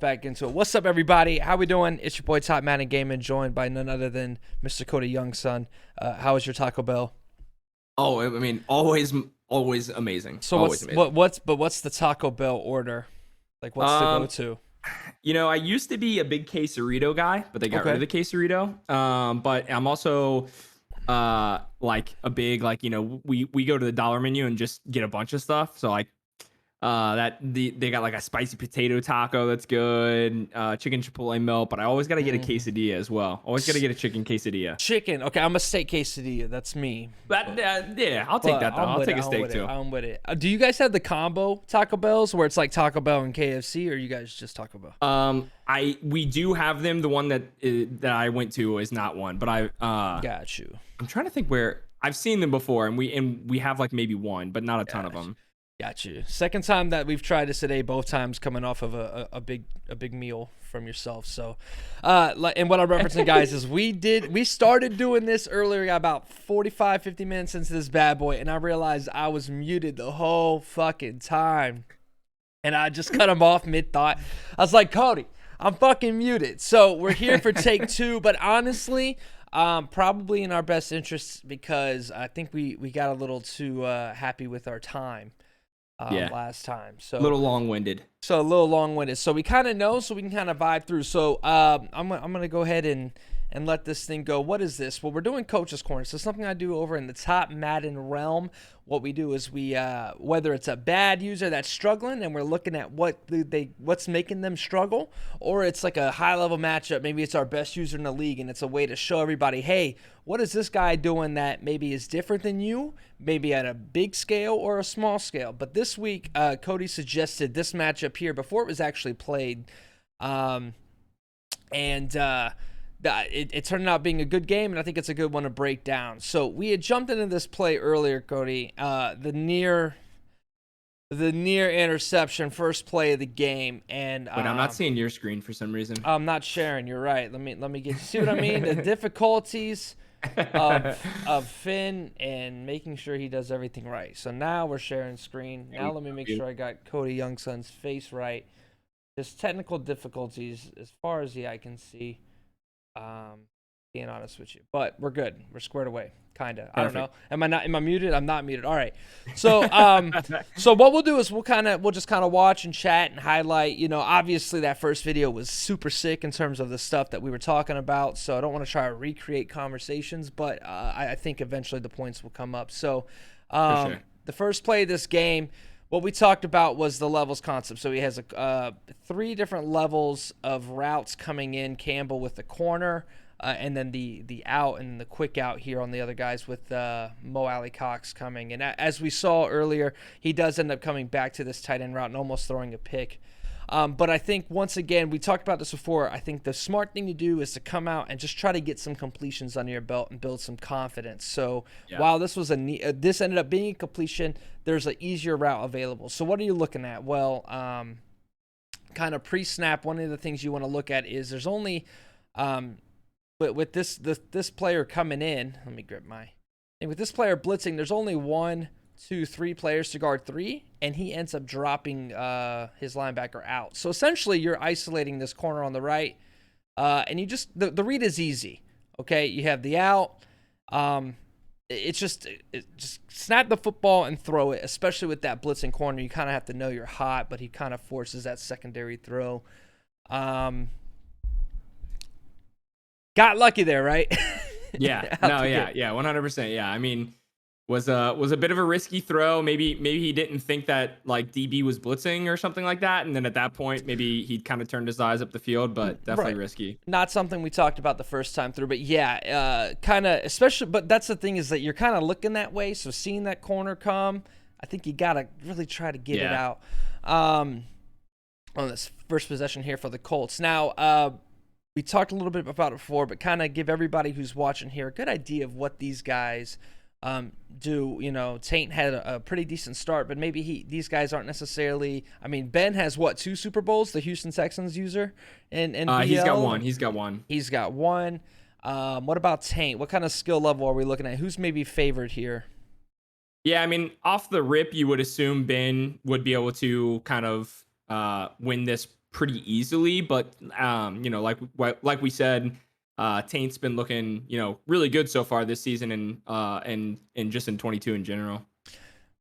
jump back into it. What's up, everybody? How we doing? It's your boy Top Man and Gaming, joined by none other than Mr. CodyYOUNGSon. How was your Taco Bell? Oh, I mean, always amazing. So Always amazing. what's the Taco Bell order? Like, what's the go-to? I used to be a big quesarito guy, but they got rid of the quesarito. But I'm also like a big we go to the dollar menu and just get a bunch of stuff. So like they got like a spicy potato taco that's good, chicken chipotle melt, but I always got to get a quesadilla as well. Always got to get a chicken quesadilla. Chicken. Okay, I'm a steak quesadilla. That's me. Yeah, I'll take that though. I'll take a steak too. I'm with it. Do you guys have the combo Taco Bells where it's like Taco Bell and KFC, or you guys just Taco Bell? We do have them. The one that I went to is not one, but got you. I'm trying to think where I've seen them before, and we have like maybe one, but not a ton of them. Got you. Second time that we've tried this today, both times coming off of a big meal from yourself. So, and what I'm referencing, guys, is we started doing this earlier, got about 50 minutes into this bad boy, and I realized I was muted the whole fucking time, and I just cut him off mid-thought. I was like, Cody, I'm fucking muted. So we're here for take two, but honestly, probably in our best interest, because I think we got a little too happy with our time. Last time, so a little long-winded. So we kind of know, so we can kind of vibe through. So I'm gonna go ahead and let this thing go. What is this? Well, we're doing Coach's Corner. So something I do over in the Top Madden realm. What we do is we whether it's a bad user that's struggling and we're looking at what's making them struggle, or it's like a high-level matchup. Maybe it's our best user in the league, and it's a way to show everybody, hey, what is this guy doing that maybe is different than you, maybe at a big scale or a small scale. But this week, Cody suggested this matchup here before it was actually played, it turned out being a good game, and I think it's a good one to break down. So we had jumped into this play earlier, Cody. The near interception, first play of the game, and but I'm not seeing your screen for some reason. I'm not sharing. You're right. Let me get. See what I mean? The difficulties of Finn and making sure he does everything right. So now we're sharing screen. Now let me make sure I got CodyYOUNGSon's face right. Just technical difficulties as far as the eye can see. Being honest with you, but we're good. We're squared away, kinda. I don't know. Am I muted? I'm not muted. All right. So so what we'll do is we'll just kind of watch and chat and highlight. Obviously that first video was super sick in terms of the stuff that we were talking about. So I don't want to try to recreate conversations, but I think eventually the points will come up. So the first play of this game, what we talked about was the levels concept. So he has 3 different levels of routes coming in. Campbell with the corner, and then the out and the quick out here on the other guys with Mo Alley Cox coming. And as we saw earlier, he does end up coming back to this tight end route and almost throwing a pick. But I think, once again, we talked about this before, I think the smart thing to do is to come out and just try to get some completions under your belt and build some confidence. So while this was this ended up being a completion, there's an easier route available. So what are you looking at? Well, kind of pre-snap, one of the things you want to look at is there's only with this player coming in, let me grab with this player blitzing, there's only 1, 2, 3 players to guard 3, and he ends up dropping his linebacker out. So essentially, you're isolating this corner on the right, and you just the read is easy. Okay, you have the out. It's just snap the football and throw it. Especially with that blitzing corner, you kind of have to know you're hot, but he kind of forces that secondary throw. Got lucky there, right? Yeah. No. Yeah. 100%. Yeah. I mean, was a bit of a risky throw. Maybe he didn't think that like DB was blitzing or something like that, and then at that point maybe he kind of turned his eyes up the field, but definitely risky. Not something we talked about the first time through, but yeah, kind of, especially. But that's the thing, is that you're kind of looking that way, so seeing that corner come, I think you gotta really try to get it out on this first possession here for the Colts. Now, we talked a little bit about it before, but kind of give everybody who's watching here a good idea of what these guys do. Taint had a pretty decent start, but maybe these guys aren't necessarily. I mean, Ben has 2 Super Bowls, the Houston Texans user, and he's got one. He's got one. What about Taint? What kind of skill level are we looking at? Who's maybe favored here? Yeah, I mean, off the rip, you would assume Ben would be able to kind of win this pretty easily. But you know, like we said, Taint's been looking, you know, really good so far this season, and just in 22 in general.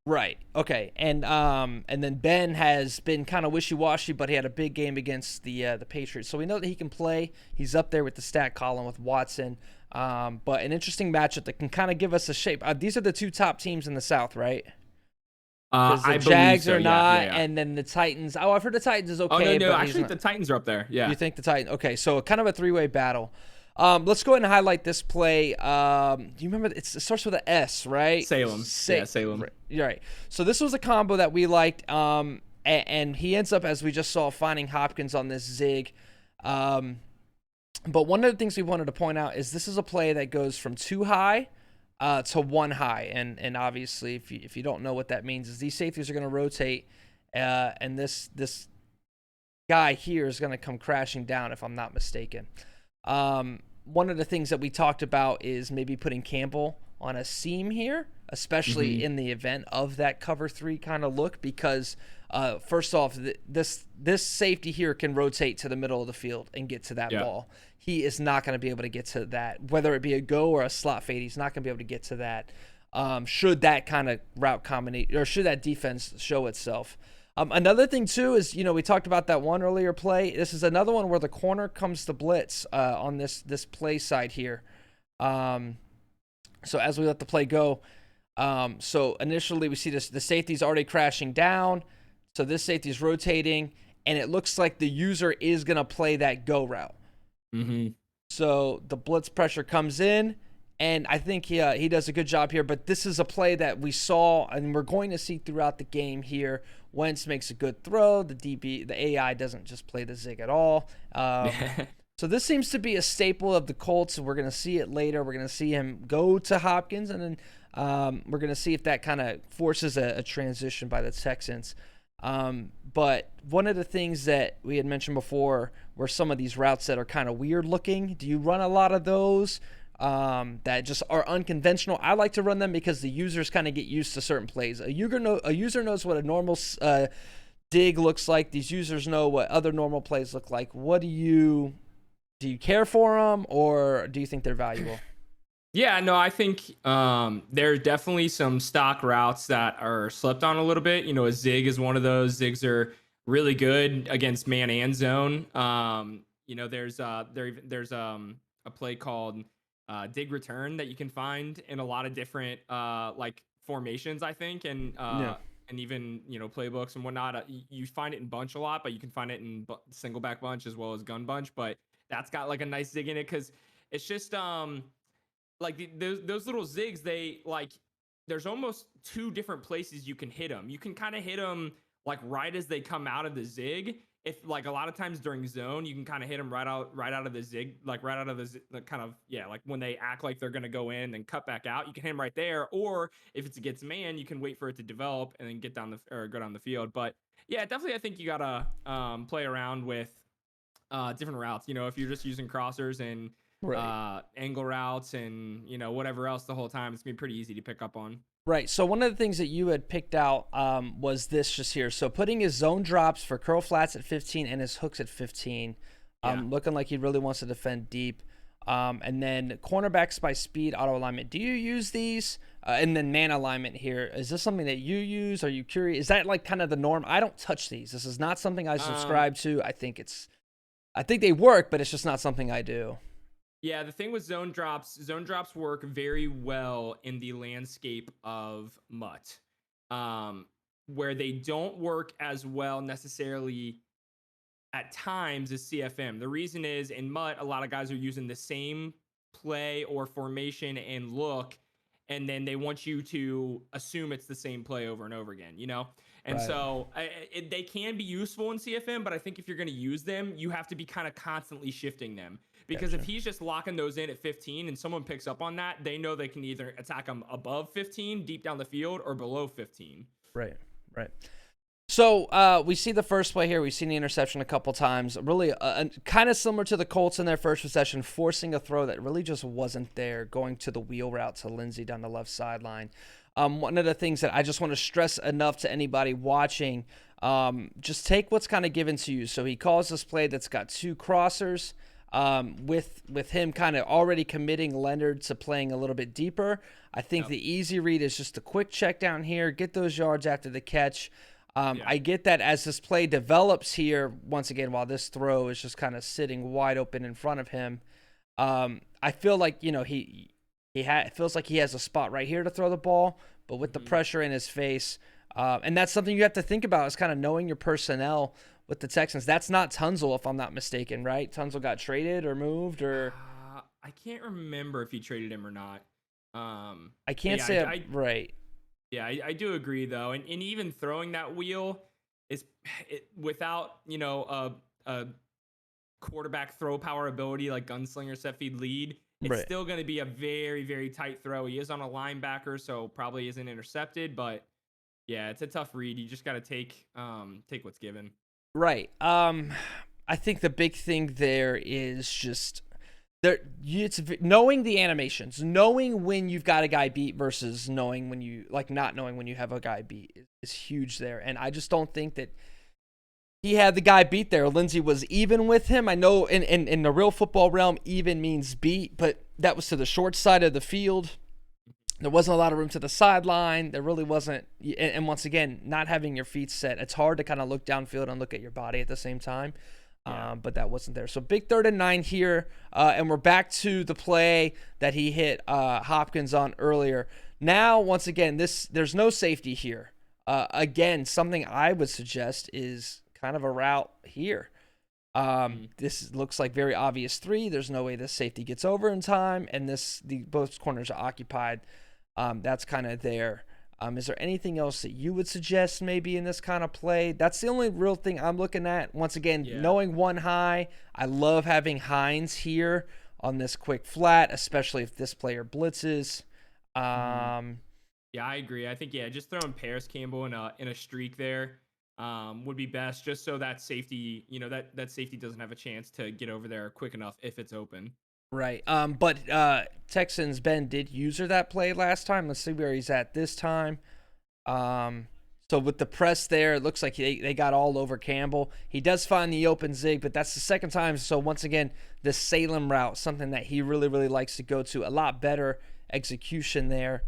Right. Okay. And then Ben has been kind of wishy-washy, but he had a big game against the Patriots, so we know that he can play. He's up there with the stat column with Watson. But an interesting matchup that can kind of give us a shape. These are the two top teams in the South, right? Because the I Jags believe so. are not, Yeah. and then the Titans. Oh, I've heard the Titans is Oh okay, no, but actually the Titans are up there. Yeah. you think the Titans? Okay, so kind of a three-way battle. Let's go ahead and highlight this play. Do you remember? It starts with an S, right? Salem. Yeah, Salem. You're right. So this was a combo that we liked. And he ends up, as we just saw, finding Hopkins on this zig. But one of the things we wanted to point out is this is a play that goes from 2 high to 1 high, and obviously, if you don't know what that means, is these safeties are going to rotate, and this guy here is going to come crashing down, if I'm not mistaken. One of the things that we talked about is maybe putting Campbell on a seam here, especially in the event of that cover 3 kind of look, because first off, this safety here can rotate to the middle of the field and get to that ball. He is not going to be able to get to that, whether it be a go or a slot fade. He's not going to be able to get to that. Should that kind of route combination, or should that defense show itself? Another thing too is, you know, we talked about that one earlier play. This is another one where the corner comes to blitz on this play side here. So as we let the play go, so initially we see the safety's already crashing down. So this safety's rotating, and it looks like the user is going to play that go route. So the blitz pressure comes in, and I think he does a good job here. But this is a play that we saw, and we're going to see throughout the game here. Wentz makes a good throw. The AI doesn't just play the zig at all. So this seems to be a staple of the Colts. We're going to see it later. We're going to see him go to Hopkins, and then we're going to see if that kind of forces a transition by the Texans. But one of the things that we had mentioned before were some of these routes that are kind of weird looking. Do you run a lot of those that just are unconventional? I like to run them because the users kind of get used to certain plays. A user knows what a normal dig looks like. These users know what other normal plays look like. What do you care for them, or do you think they're valuable? Yeah, no, I think there are definitely some stock routes that are slept on a little bit. You know, a zig is one of those. Zigs are really good against man and zone. You know, there's a play called dig return that you can find in a lot of different like formations, I think, and even, you know, playbooks and whatnot. You find it in bunch a lot, but you can find it in single back bunch as well as gun bunch. But that's got like a nice zig in it because it's just like those little zigs, they like, there's almost 2 different places you can hit them. You can kind of hit them like right as they come out of the zig. If like a lot of times during zone, you can kind of hit them right out of the zig, like right out of the kind of, like when they act like they're going to go in and cut back out, you can hit them right there. Or if it's against man, you can wait for it to develop and then go down the field. But yeah, definitely, I think you got to play around with different routes. You know, if you're just using crossers and angle routes and, you know, whatever else the whole time, it's gonna be pretty easy to pick up on. Right. So one of the things that you had picked out was this just here. So putting his zone drops for curl flats at 15 and his hooks at 15, looking like he really wants to defend deep. And then cornerbacks by speed, auto alignment. Do you use these? And then man alignment here. Is this something that you use? Are you curious? Is that like kind of the norm? I don't touch these. This is not something I subscribe to. I think they work, but it's just not something I do. Yeah, the thing with zone drops work very well in the landscape of MUT, where they don't work as well necessarily at times as CFM. The reason is in MUT, a lot of guys are using the same play or formation and look, and then they want you to assume it's the same play over and over again, you know? And so they can be useful in CFM, but I think if you're going to use them, you have to be kind of constantly shifting them. Because if he's just locking those in at 15 and someone picks up on that, they know they can either attack him above 15, deep down the field, or below 15. Right. So we see the first play here. We've seen the interception a couple times. Really kind of similar to the Colts in their first possession, forcing a throw that really just wasn't there, going to the wheel route to Lindsey down the left sideline. One of the things that I just want to stress enough to anybody watching, just take what's kind of given to you. So he calls this play that's got 2 crossers, with him kind of already committing Leonard to playing a little bit deeper. I think the easy read is just a quick check down here, get those yards after the catch. I get that as this play develops here, once again, while this throw is just kind of sitting wide open in front of him, I feel like, you know, it feels like he has a spot right here to throw the ball, but with the pressure in his face, and that's something you have to think about, is kind of knowing your personnel with the Texans. That's not Tunzel, if I'm not mistaken, right? Tunzel got traded or moved, or I can't remember if he traded him or not. I can't say right. Yeah, I do agree though, and even throwing that wheel is without, you know, a quarterback throw power ability like gunslinger set feed lead. It's still going to be a very, very tight throw. He is on a linebacker, so probably isn't intercepted, but yeah, it's a tough read. You just got to take what's given. Right. I think the big thing there is just it's knowing the animations, knowing when you've got a guy beat versus knowing when you, like, not knowing when you have a guy beat is huge there. And I just don't think that he had the guy beat there. Lindsey was even with him. I know in the real football realm, even means beat, but that was to the short side of the field. There wasn't a lot of room to the sideline. There really wasn't. And once again, not having your feet set, it's hard to kind of look downfield and look at your body at the same time. But that wasn't there. So big 3rd and 9 here. And we're back to the play that he hit Hopkins on earlier. Now, once again, there's no safety here. Again, something I would suggest is kind of a route here. This looks like very obvious 3. There's no way this safety gets over in time, and both corners are occupied. That's kind of there. Is there anything else that you would suggest maybe in this kind of play? That's the only real thing I'm looking at. Once again, knowing 1 high, I love having Hines here on this quick flat, especially if this player blitzes. Yeah, I agree. I think, just throwing Paris Campbell in a streak there would be best, just so that safety, you know, that safety doesn't have a chance to get over there quick enough if it's open. Right. But Texans Ben did user that play last time. Let's see where he's at this time. So with the press there, it looks like they got all over Campbell. He does find the open zig, but that's the second time. So once again, the Salem route, something that he really, really likes to go to. A lot better execution there.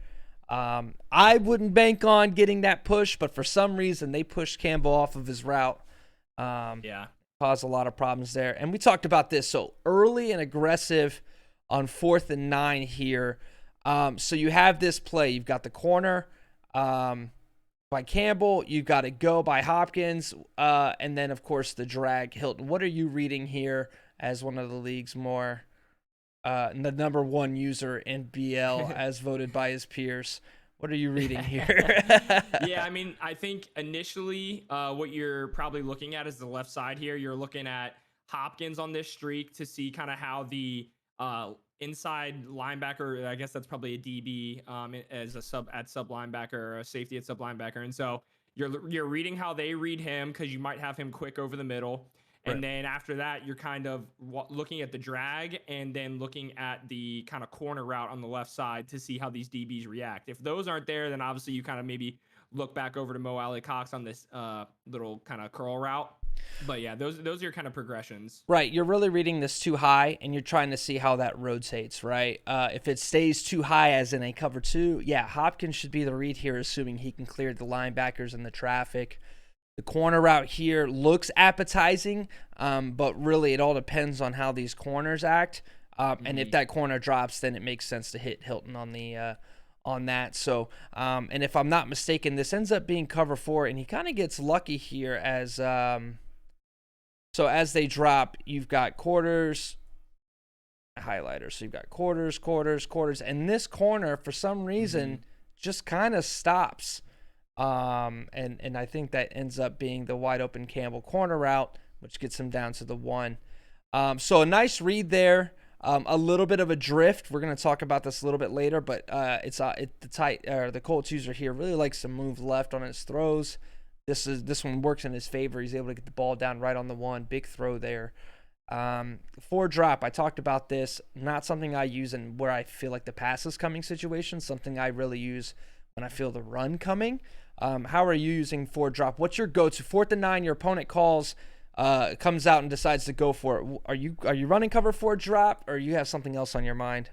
I wouldn't bank on getting that push, but for some reason they pushed Campbell off of his route. Caused a lot of problems there. And we talked about this. So early and aggressive on 4th and 9 here. So you have this play. You've got the corner by Campbell. You've got to go by Hopkins. And then, of course, the drag Hilton. What are you reading here as one of the league's more the number 1 user in BL as voted by his peers? What are you reading here? Yeah, I mean, I think initially what you're probably looking at is the left side here. You're looking at Hopkins on this streak to see kind of how the inside linebacker, I guess that's probably a DB as a sub linebacker, or a safety at sub linebacker. And so you're reading how they read him, because you might have him quick over the middle. And then after that, you're kind of looking at the drag, and then looking at the kind of corner route on the left side to see how these DBs react. If those aren't there, then obviously you kind of maybe look back over to Mo Alley Cox on this little kind of curl route. But yeah, those are your kind of progressions. Right. You're really reading this too high, and you're trying to see how that rotates, right? If it stays too high, as in a cover 2, Hopkins should be the read here, assuming he can clear the linebackers and the traffic. The corner route here looks appetizing, but really it all depends on how these corners act. And if that corner drops, then it makes sense to hit Hilton on that. So, and if I'm not mistaken, this ends up being cover 4, and he kind of gets lucky here as so as they drop, you've got quarters, highlighter. So you've got quarters, and this corner for some reason just kind of stops. And I think that ends up being the wide open Campbell corner route, which gets him down to the 1. So a nice read there. A little bit of a drift. We're going to talk about this a little bit later, but the Colts user here really likes to move left on his throws. This one works in his favor. He's able to get the ball down right on the 1. Big throw there. 4 drop. I talked about this. Not something I use in where I feel like the pass is coming situation. Something I really use when I feel the run coming. How are you using 4-drop? What's your go-to? 4th and 9, your opponent calls, comes out and decides to go for it. Are you running cover 4-drop, or you have something else on your mind?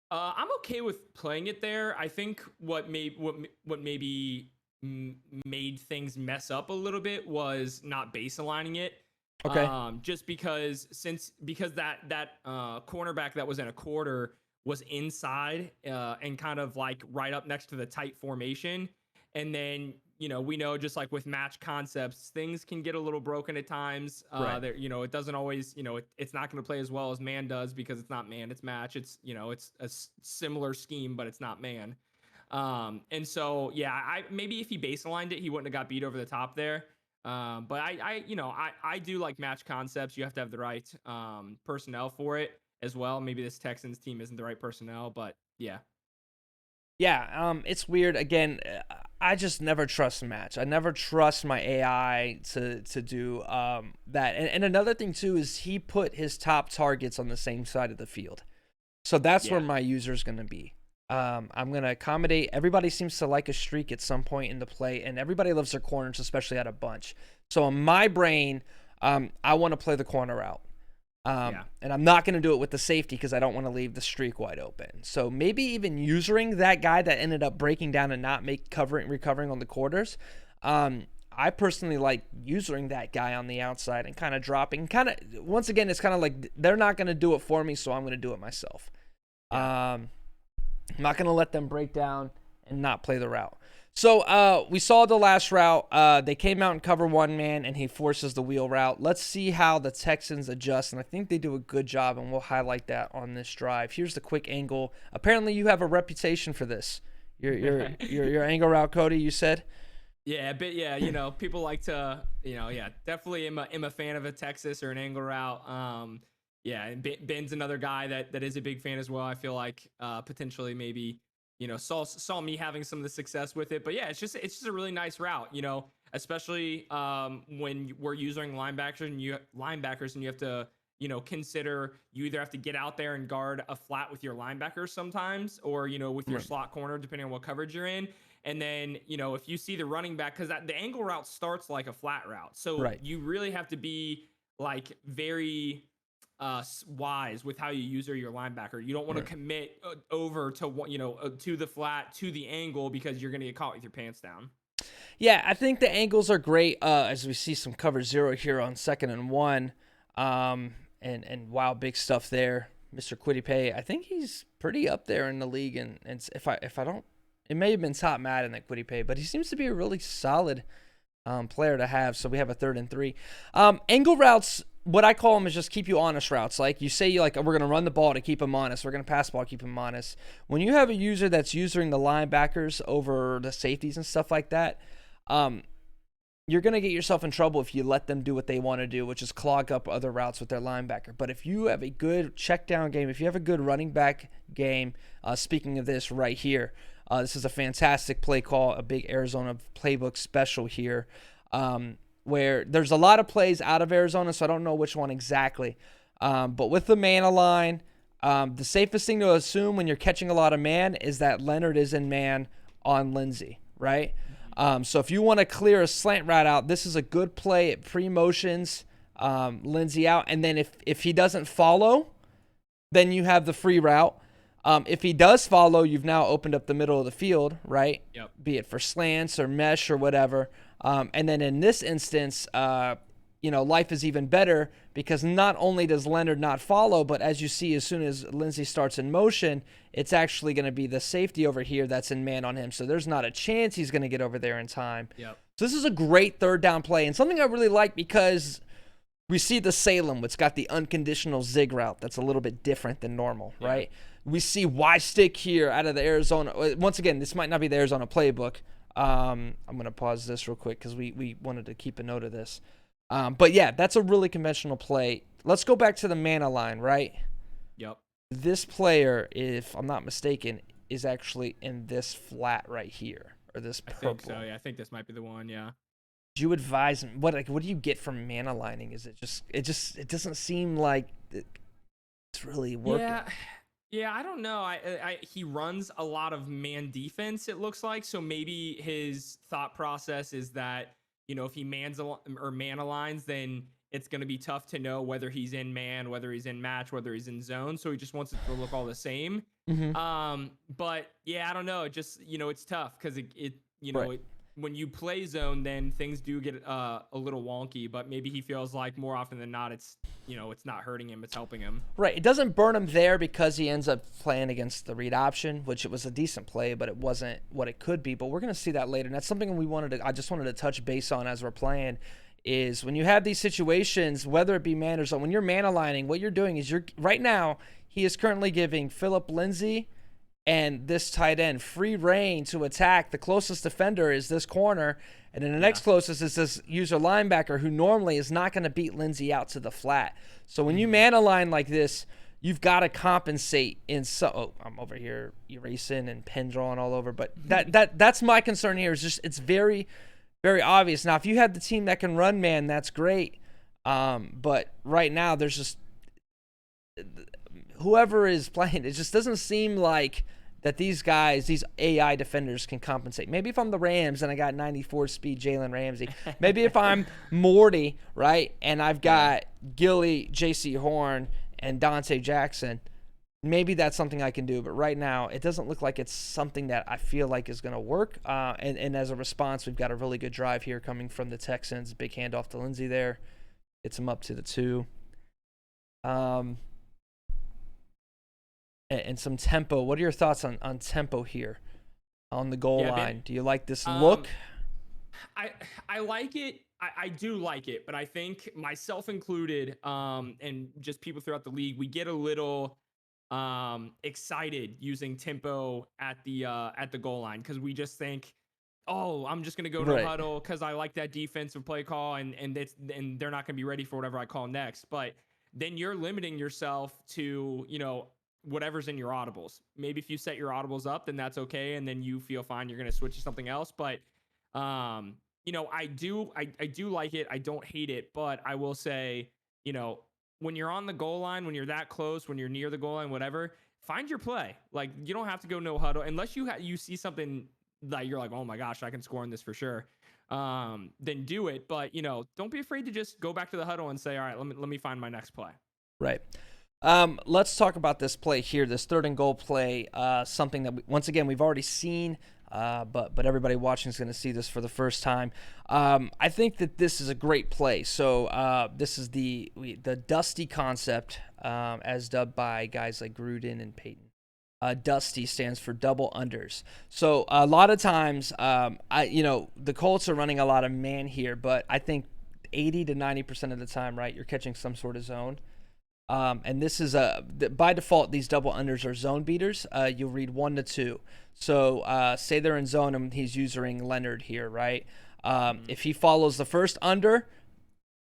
I'm okay with playing it there. I think what maybe made things mess up a little bit was not base aligning it. Okay. Just because that cornerback that was in a quarter was inside and kind of like right up next to the tight formation. And then, we know just like with match concepts, things can get a little broken at times. Right. There, it doesn't always, it's not going to play as well as man does because it's not man, it's match. It's, it's a similar scheme, but it's not man. And so, yeah, maybe if he base aligned it, he wouldn't have got beat over the top there. But I do like match concepts. You have to have the right personnel for it as well. Maybe this Texans team isn't the right personnel, but yeah. Yeah, it's weird. Again, I just never trust match. I never trust my AI to do that. And another thing too is he put his top targets on the same side of the field, so that's where my user's going to be. I'm going to accommodate. Everybody seems to like a streak at some point in the play, and everybody loves their corners, especially at a bunch. So in my brain, I want to play the corner out. And I'm not going to do it with the safety because I don't want to leave the streak wide open. So maybe even using that guy that ended up breaking down and not recovering on the quarters. I personally like using that guy on the outside and kind of dropping. Once again, it's kind of like they're not going to do it for me, so I'm going to do it myself. I'm not going to let them break down and not play the route. So we saw the last route. They came out and cover 1 man, and he forces the wheel route. Let's see how the Texans adjust, and I think they do a good job, and we'll highlight that on this drive. Here's the quick angle. Apparently, you have a reputation for this. Your angle route, Cody, you said? Yeah, but yeah, people like to, definitely am a fan of a Texas or an angle route. Yeah, and Ben's another guy that is a big fan as well. I feel like potentially maybe saw me having some of the success with it. But yeah, it's just a really nice route, especially when we're using linebackers and you have to, consider you either have to get out there and guard a flat with your linebackers sometimes, or, with your slot corner, depending on what coverage you're in. And then, if you see the running back, because the angle route starts like a flat route. So you really have to be like very wise with how you use your linebacker. You don't want to commit over to to the flat, to the angle, because you're going to get caught with your pants down. Yeah, I think the angles are great as we see some cover 0 here on 2nd and 1. And wow, big stuff there. Mr. QuiddyPay, I think he's pretty up there in the league. And if I don't, it may have been top Madden at QuiddyPay, but he seems to be a really solid player to have. So we have a 3rd and 3. Angle routes, what I call them is just keep you honest routes. Like you say, we're going to run the ball to keep him honest. We're going to pass the ball, keep him honest. When you have a user that's using the linebackers over the safeties and stuff like that, you're going to get yourself in trouble if you let them do what they want to do, which is clog up other routes with their linebacker. But if you have a good check down game, if you have a good running back game, speaking of this right here, this is a fantastic play call, a big Arizona playbook special here. Where there's a lot of plays out of Arizona, so I don't know which one exactly. But with the man align, the safest thing to assume when you're catching a lot of man is that Leonard is in man on Lindsey, right? So if you want to clear a slant route out, this is a good play at pre-motions, Lindsey out. And then if he doesn't follow, then you have the free route. If he does follow, you've now opened up the middle of the field, right? Yep. Be it for slants or mesh or whatever. And then in this instance, life is even better because not only does Leonard not follow, but as you see, as soon as Lindsey starts in motion, it's actually going to be the safety over here that's in man on him. So there's not a chance he's going to get over there in time. Yep. So this is a great 3rd down play and something I really like because we see the Salem, which got the unconditional zig route. That's a little bit different than normal, right? We see Y stick here out of the Arizona. Once again, this might not be the Arizona playbook. I'm going to pause this real quick because we wanted to keep a note of this. But yeah, that's a really conventional play. Let's go back to the mana line, right? Yep. This player, if I'm not mistaken, is actually in this flat right here, or this purple. I think so, yeah. I think this might be the one, yeah. Do you advise him? What do you get from mana lining? Is it doesn't seem like it's really working. Yeah, I don't know. He runs a lot of man defense, it looks like. So maybe his thought process is that, if he man aligns, then it's going to be tough to know whether he's in man, whether he's in match, whether he's in zone. So he just wants it to look all the same. Mm-hmm. But yeah, I don't know. It just, it's tough because Right. when you play zone, then things do get a little wonky. But maybe he feels like more often than not, it's not hurting him, it's helping him. Right. It doesn't burn him there because he ends up playing against the read option, which it was a decent play, but it wasn't what it could be. But we're going to see that later. And that's something I just wanted to touch base on as we're playing is when you have these situations, whether it be man or zone, when you're man aligning, what you're doing is right now, he is currently giving Phillip Lindsay and this tight end free reign to attack. The closest defender is this corner, and then the next closest is this user linebacker who normally is not going to beat Lindsay out to the flat. So when you man align like this, you've got to compensate in so. Oh, I'm over here erasing and pen drawing all over, but that's my concern here. Is just it's very, very obvious. Now, if you have the team that can run man, that's great. But right now, there's just whoever is playing, it just doesn't seem like that these guys, these AI defenders can compensate. Maybe if I'm the Rams and I got 94 speed Jalen Ramsey. Maybe if I'm Morty, right, and I've got Gilly, J.C. Horn, and Dante Jackson, maybe that's something I can do. But right now, it doesn't look like it's something that I feel like is going to work. And as a response, we've got a really good drive here coming from the Texans. Big handoff to Lindsay there. Gets him up to the 2. And some tempo. What are your thoughts on tempo here on the goal line? Do you like this look? I like it. I do like it, but I think myself included, and just people throughout the league, we get a little excited using tempo at the goal line because we just think, oh, I'm just gonna go no huddle because I like that defensive play call, and they're not gonna be ready for whatever I call next. But then you're limiting yourself to whatever's in your audibles. Maybe if you set your audibles up, then that's okay, and then you feel fine, you're gonna switch to something else. But I do like it. I don't hate it, but I will say, when you're on the goal line, when you're that close, when you're near the goal line, whatever, find your play. Like, you don't have to go no huddle unless you see something that you're like, oh my gosh, I can score in this for sure. Then do it. But don't be afraid to just go back to the huddle and say, all right, let me find my next play. Right. Let's talk about this play here, this 3rd and goal play. Something that once again we've already seen, but everybody watching is going to see this for the first time. I think that this is a great play. So this is the Dusty concept, as dubbed by guys like Gruden and Peyton. Dusty stands for double unders. So a lot of times, the Colts are running a lot of man here, but I think 80 to 90% of the time, right, you're catching some sort of zone. And this is by default, these double unders are zone beaters. You'll read 1 to 2. So say they're in zone and he's using Leonard here, right? If he follows the first under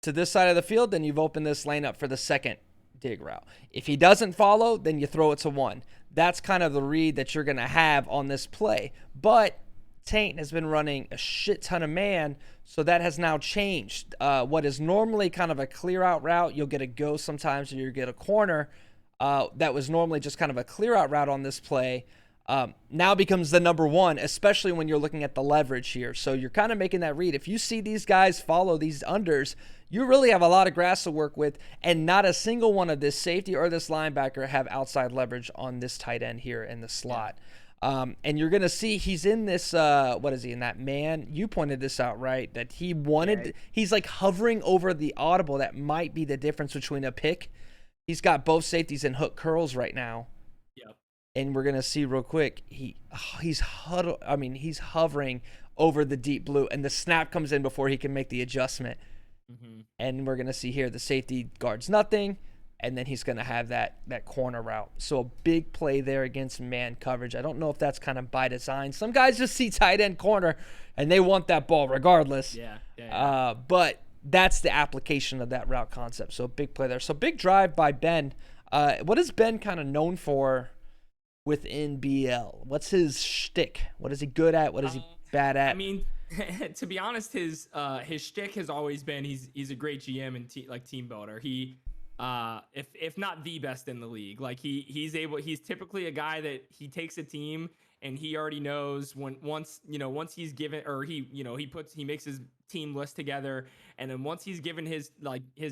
to this side of the field, then you've opened this lane up for the second dig route. If he doesn't follow, then you throw it to 1. That's kind of the read that you're going to have on this play. But Taint has been running a shit ton of man, so that has now changed. What is normally kind of a clear out route, you'll get a go sometimes, or you'll get a corner. That was normally just kind of a clear out route on this play. Now becomes the number 1, especially when you're looking at the leverage here. So you're kind of making that read. If you see these guys follow these unders, you really have a lot of grass to work with, and not a single one of this safety or this linebacker have outside leverage on this tight end here in the slot. And you're going to see he's in this, what is he, in that man? You pointed this out, right? That he's like hovering over the audible. That might be the difference between a pick. He's got both safeties in hook curls right now. Yep. And we're going to see real quick, he's hovering over the deep blue, and the snap comes in before he can make the adjustment. Mm-hmm. And we're going to see here the safety guards nothing. And then he's going to have that corner route. So a big play there against man coverage. I don't know if that's kind of by design. Some guys just see tight end corner, and they want that ball regardless. Yeah. But that's the application of that route concept. So a big play there. So big drive by Ben. What is Ben kind of known for within BL? What's his shtick? What is he good at? What is he bad at? I mean, to be honest, his shtick has always been he's a great GM and team builder. He if not the best in the league. Like he's typically a guy that he takes a team and he already knows once he's given, or he makes his team list together, and then once he's given his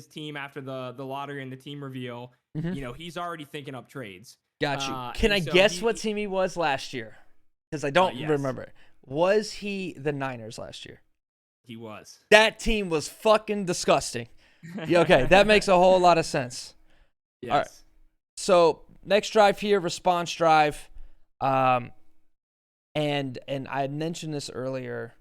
team after the lottery and the team reveal, he's already thinking up trades. Got you. Can I guess what team he was last year? Because I don't remember. Was he the Niners last year? He was. That team was fucking disgusting. Okay, that makes a whole lot of sense. Yes. All right. So next drive here, response drive. And I had mentioned this earlier.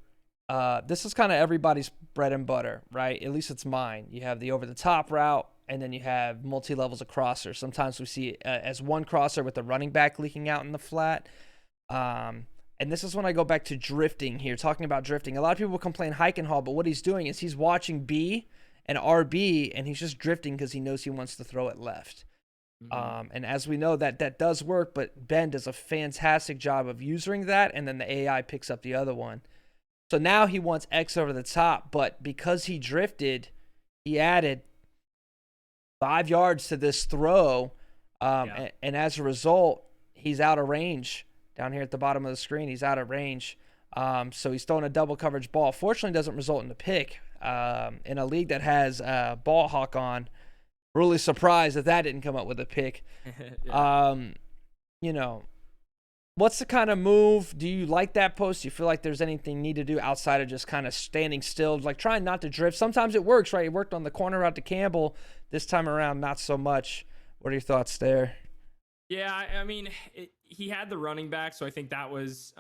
This is kind of everybody's bread and butter, right? At least it's mine. You have the over-the-top route, and then you have multi-levels of crosser. Sometimes we see it as one crosser with the running back leaking out in the flat. And this is when I go back to drifting here, talking about drifting. A lot of people complain hike and haul, but what he's doing is he's watching B and RB, and he's just drifting because he knows he wants to throw it left. And as we know, that does work, but Ben does a fantastic job of using that, and then the AI picks up the other one. So now he wants X over the top, but because he drifted, he added 5 yards to this throw, and as a result, he's out of range. Down here at the bottom of the screen, he's out of range. So he's throwing a double coverage ball. Fortunately, doesn't result in a pick. In a league that has ball hawk on, really surprised that didn't come up with a pick. What's the kind of move? Do you like that post? Do you feel like there's anything you need to do outside of just kind of standing still, like trying not to drift? Sometimes it works, right? It worked on the corner out to Campbell. This time around, not so much. What are your thoughts there? Yeah, I mean, he had the running back, so I think that was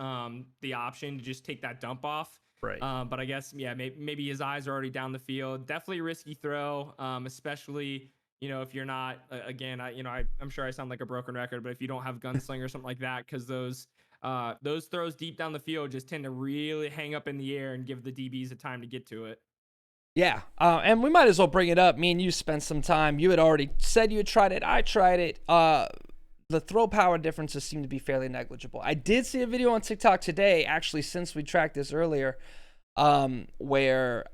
the option to just take that dump off. Right. But I guess, maybe his eyes are already down the field. Definitely a risky throw, especially, if you're not, again, I'm sure I sound like a broken record, but if you don't have gunslinger or something like that, because those throws deep down the field just tend to really hang up in the air and give the DBs a time to get to it. Yeah, and we might as well bring it up. Me and you spent some time. You had already said you had tried it. I tried it. The throw power differences seem to be fairly negligible. I did see a video on TikTok today, actually, since we tracked this earlier, where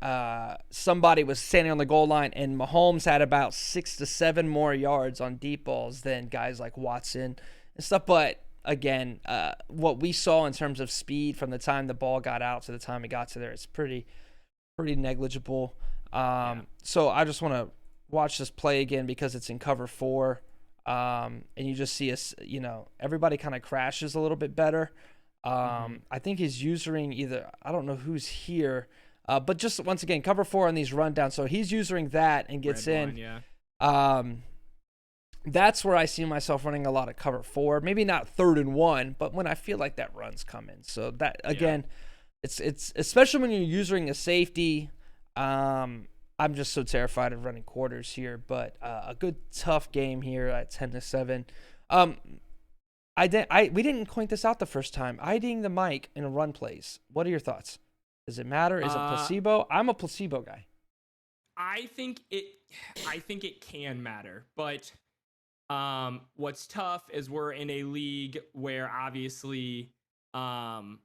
somebody was standing on the goal line, and Mahomes had about 6 to 7 more yards on deep balls than guys like Watson and stuff. But again, what we saw in terms of speed from the time the ball got out to the time it got to there, it's pretty negligible. So I just want to watch this play again because it's in cover 4. And you just see everybody kind of crashes a little bit better. I think he's using either, I don't know who's here, but just once again, cover 4 on these rundowns. So he's using that and gets in. That's where I see myself running a lot of cover 4, maybe not 3rd and 1, but when I feel like that run's coming. So that again, it's especially when you're using a safety. I'm just so terrified of running quarters here, but a good tough game here at 10-7. We didn't point this out the first time. IDing the mic in run plays. What are your thoughts? Does it matter? Is it placebo? I'm a placebo guy. I think it can matter, but what's tough is we're in a league where obviously, we're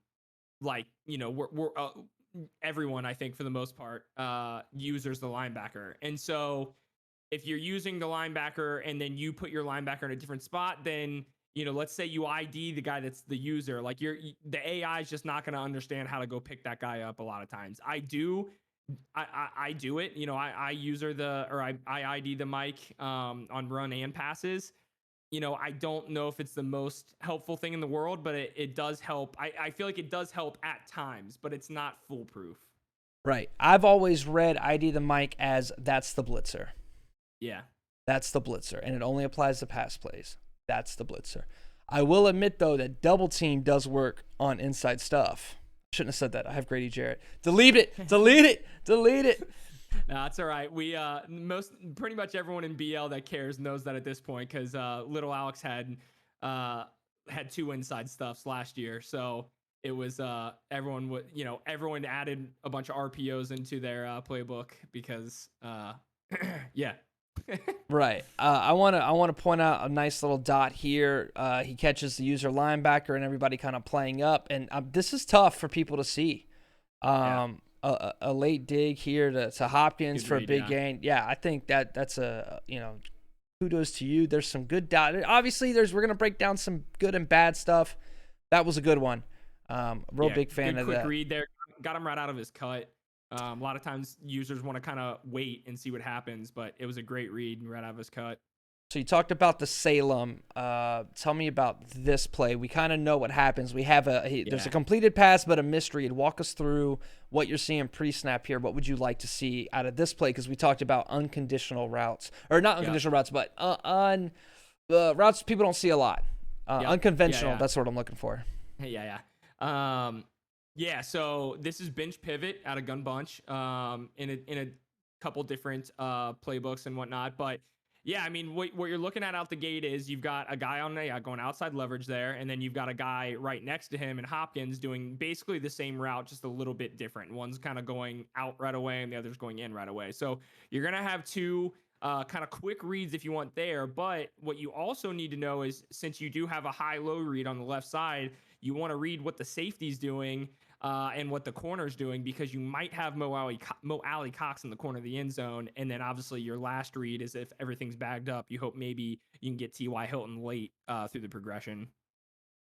everyone, I think, for the most part, uses the linebacker. And so if you're using the linebacker and then you put your linebacker in a different spot, then, let's say you ID the guy that's the user, like the AI is just not going to understand how to go pick that guy up a lot of times. I do it. I ID the mic on run and passes. I don't know if it's the most helpful thing in the world, but it does help. I feel like it does help at times, but it's not foolproof. Right. I've always read ID the mic as that's the blitzer. Yeah. That's the blitzer, and it only applies to pass plays. That's the blitzer. I will admit, though, that double team does work on inside stuff. Shouldn't have said that. I have Grady Jarrett. Delete it. Delete it. Delete it. No, that's all right. We pretty much everyone in BL that cares knows that at this point, because little Alex had 2 inside stuffs last year, so it was everyone added a bunch of RPOs into their playbook because yeah. Right. I want to point out a nice little dot here. He catches the user linebacker and everybody kind of playing up, and this is tough for people to see. A late dig here to Hopkins for a big gain. Yeah, I think that's a kudos to you. There's some good data. Obviously, we're gonna break down some good and bad stuff. That was a good one. Big fan of that. Quick read there. Got him right out of his cut. A lot of times users want to kind of wait and see what happens, but it was a great read right out of his cut. So you talked about the Salem. Tell me about this play. We kind of know what happens. We have there's a completed pass, but a misread. Walk us through what you're seeing pre-snap here. What would you like to see out of this play? Because we talked about unconditional routes, or not unconditional routes, but routes people don't see a lot. Unconventional. That's what I'm looking for. So this is bench pivot out of Gun Bunch in a couple different playbooks and whatnot, but yeah, I mean, what you're looking at out the gate is you've got a guy on going outside leverage there, and then you've got a guy right next to him in Hopkins doing basically the same route, just a little bit different. One's kind of going out right away, and the other's going in right away. So you're going to have two kind of quick reads if you want there, but what you also need to know is, since you do have a high-low read on the left side, you want to read what the safety's doing and what the corner's doing, because you might have Mo Alley Cox in the corner of the end zone. And then obviously your last read is, if everything's bagged up, you hope maybe you can get T.Y. Hilton late through the progression.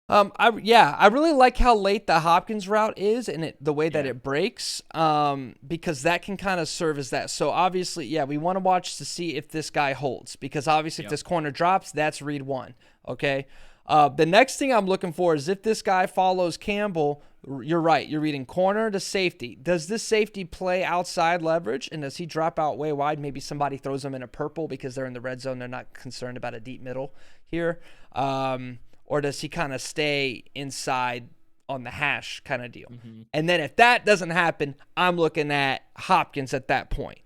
I really like how late the Hopkins route is, and the way that it breaks, because that can kind of serve as that. So obviously, we want to watch to see if this guy holds, because obviously if this corner drops, that's read one. Okay. The next thing I'm looking for is if this guy follows Campbell. You're right. You're reading corner to safety. Does this safety play outside leverage, and does he drop out way wide? Maybe somebody throws him in a purple because they're in the red zone. They're not concerned about a deep middle here. Or does he kind of stay inside on the hash kind of deal? Mm-hmm. And then if that doesn't happen, I'm looking at Hopkins at that point.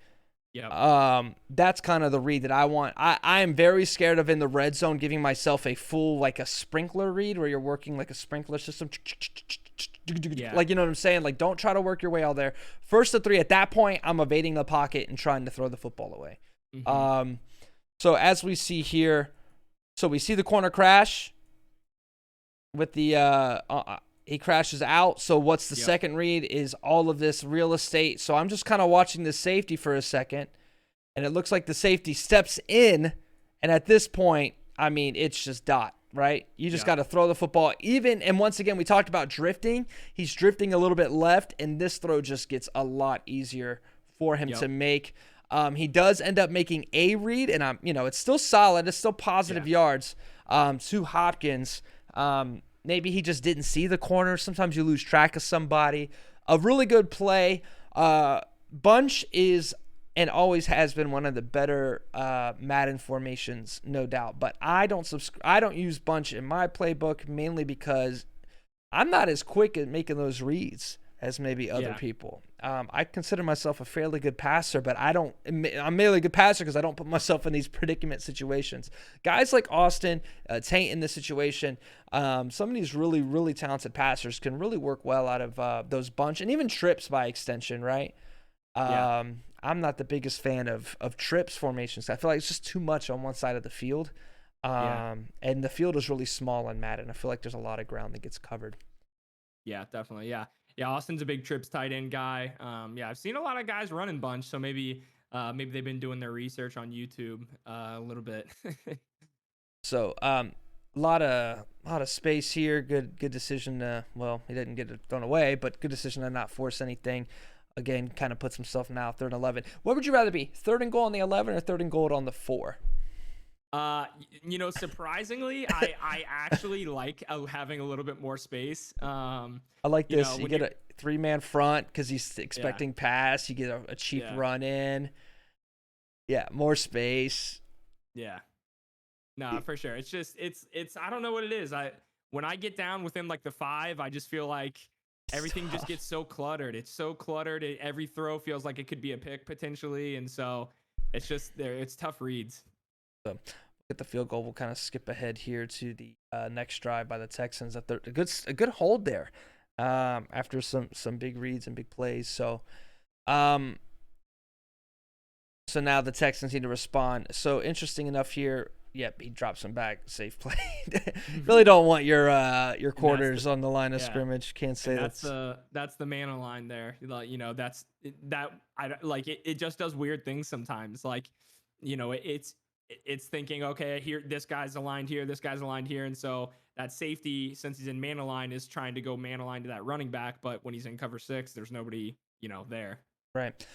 That's kind of the read that I want. I am very scared of in the red zone giving myself a full, like a sprinkler read where you're working like a sprinkler system. Like, you know what I'm saying? Like, don't try to work your way all there. First to three, at that point, I'm evading the pocket and trying to throw the football away. Mm-hmm. So as we see here, we see the corner crash with the he crashes out. So what's the second read is all of this real estate. So I'm just kind of watching the safety for a second, and it looks like the safety steps in, and at this point, I mean, it's just dot. Right? You just got to throw the football. And once again, we talked about drifting. He's drifting a little bit left, and this throw just gets a lot easier for him to make. He does end up making a read, and it's still solid. It's still positive yards to Hopkins. Maybe he just didn't see the corner. Sometimes you lose track of somebody. A really good play. Bunch is and always has been one of the better Madden formations, no doubt. But I don't use bunch in my playbook, mainly because I'm not as quick at making those reads as maybe other people. I consider myself a fairly good passer, but I'm mainly a good passer because I don't put myself in these predicament situations. Guys like Austin, Taint in this situation, some of these really, really talented passers can really work well out of those bunch and even trips by extension, right? I'm not the biggest fan of trips formations. I feel like it's just too much on one side of the field. And the field is really small in Madden. I feel like there's a lot of ground that gets covered. Yeah, definitely. Yeah, Austin's a big trips tight end guy. I've seen a lot of guys running bunch, so maybe they've been doing their research on YouTube a little bit. So a lot of space here. Good decision to, he didn't get it thrown away, but good decision to not force anything. Again, kind of puts himself now 3rd and 11. What would you rather be, 3rd and goal on the 11 or 3rd and goal on the 4? Surprisingly, I actually like having a little bit more space. I like this. You get a 3-man front because he's expecting pass. You get a cheap run in. Yeah, more space. Yeah. No, for sure. It's just it's I don't know what it is. When I get down within like the 5, I just feel like everything just gets so cluttered. It's so cluttered. Every throw feels like it could be a pick potentially, and so it's just it's tough reads. So get the field goal. We'll kind of skip ahead here to the next drive by the Texans. A good hold there after some big reads and big plays. So now the Texans need to respond. So interesting enough here. Yep, he drops him back. Safe play. Really don't want your quarters on the line of scrimmage. Can't say that's the man on line there. It just does weird things sometimes. Like, it's it's thinking, okay, here, this guy's aligned here, this guy's aligned here. And so that safety, since he's in man align, is trying to go man align to that running back. But when he's in cover 6, there's nobody, there. Right.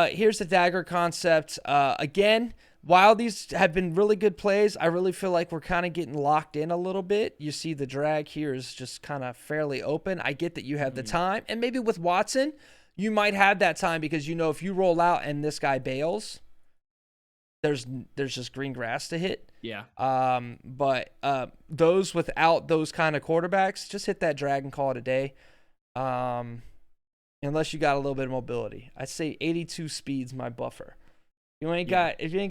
Here's the dagger concept. Again, while these have been really good plays, I really feel like we're kind of getting locked in a little bit. You see the drag here is just kind of fairly open. I get that you have the time, and maybe with Watson, you might have that time because if you roll out and this guy bails, there's just green grass to hit. Yeah. But those without those kind of quarterbacks, just hit that drag and call it a day. Unless you got a little bit of mobility. I'd say 82 speed's my buffer. If you ain't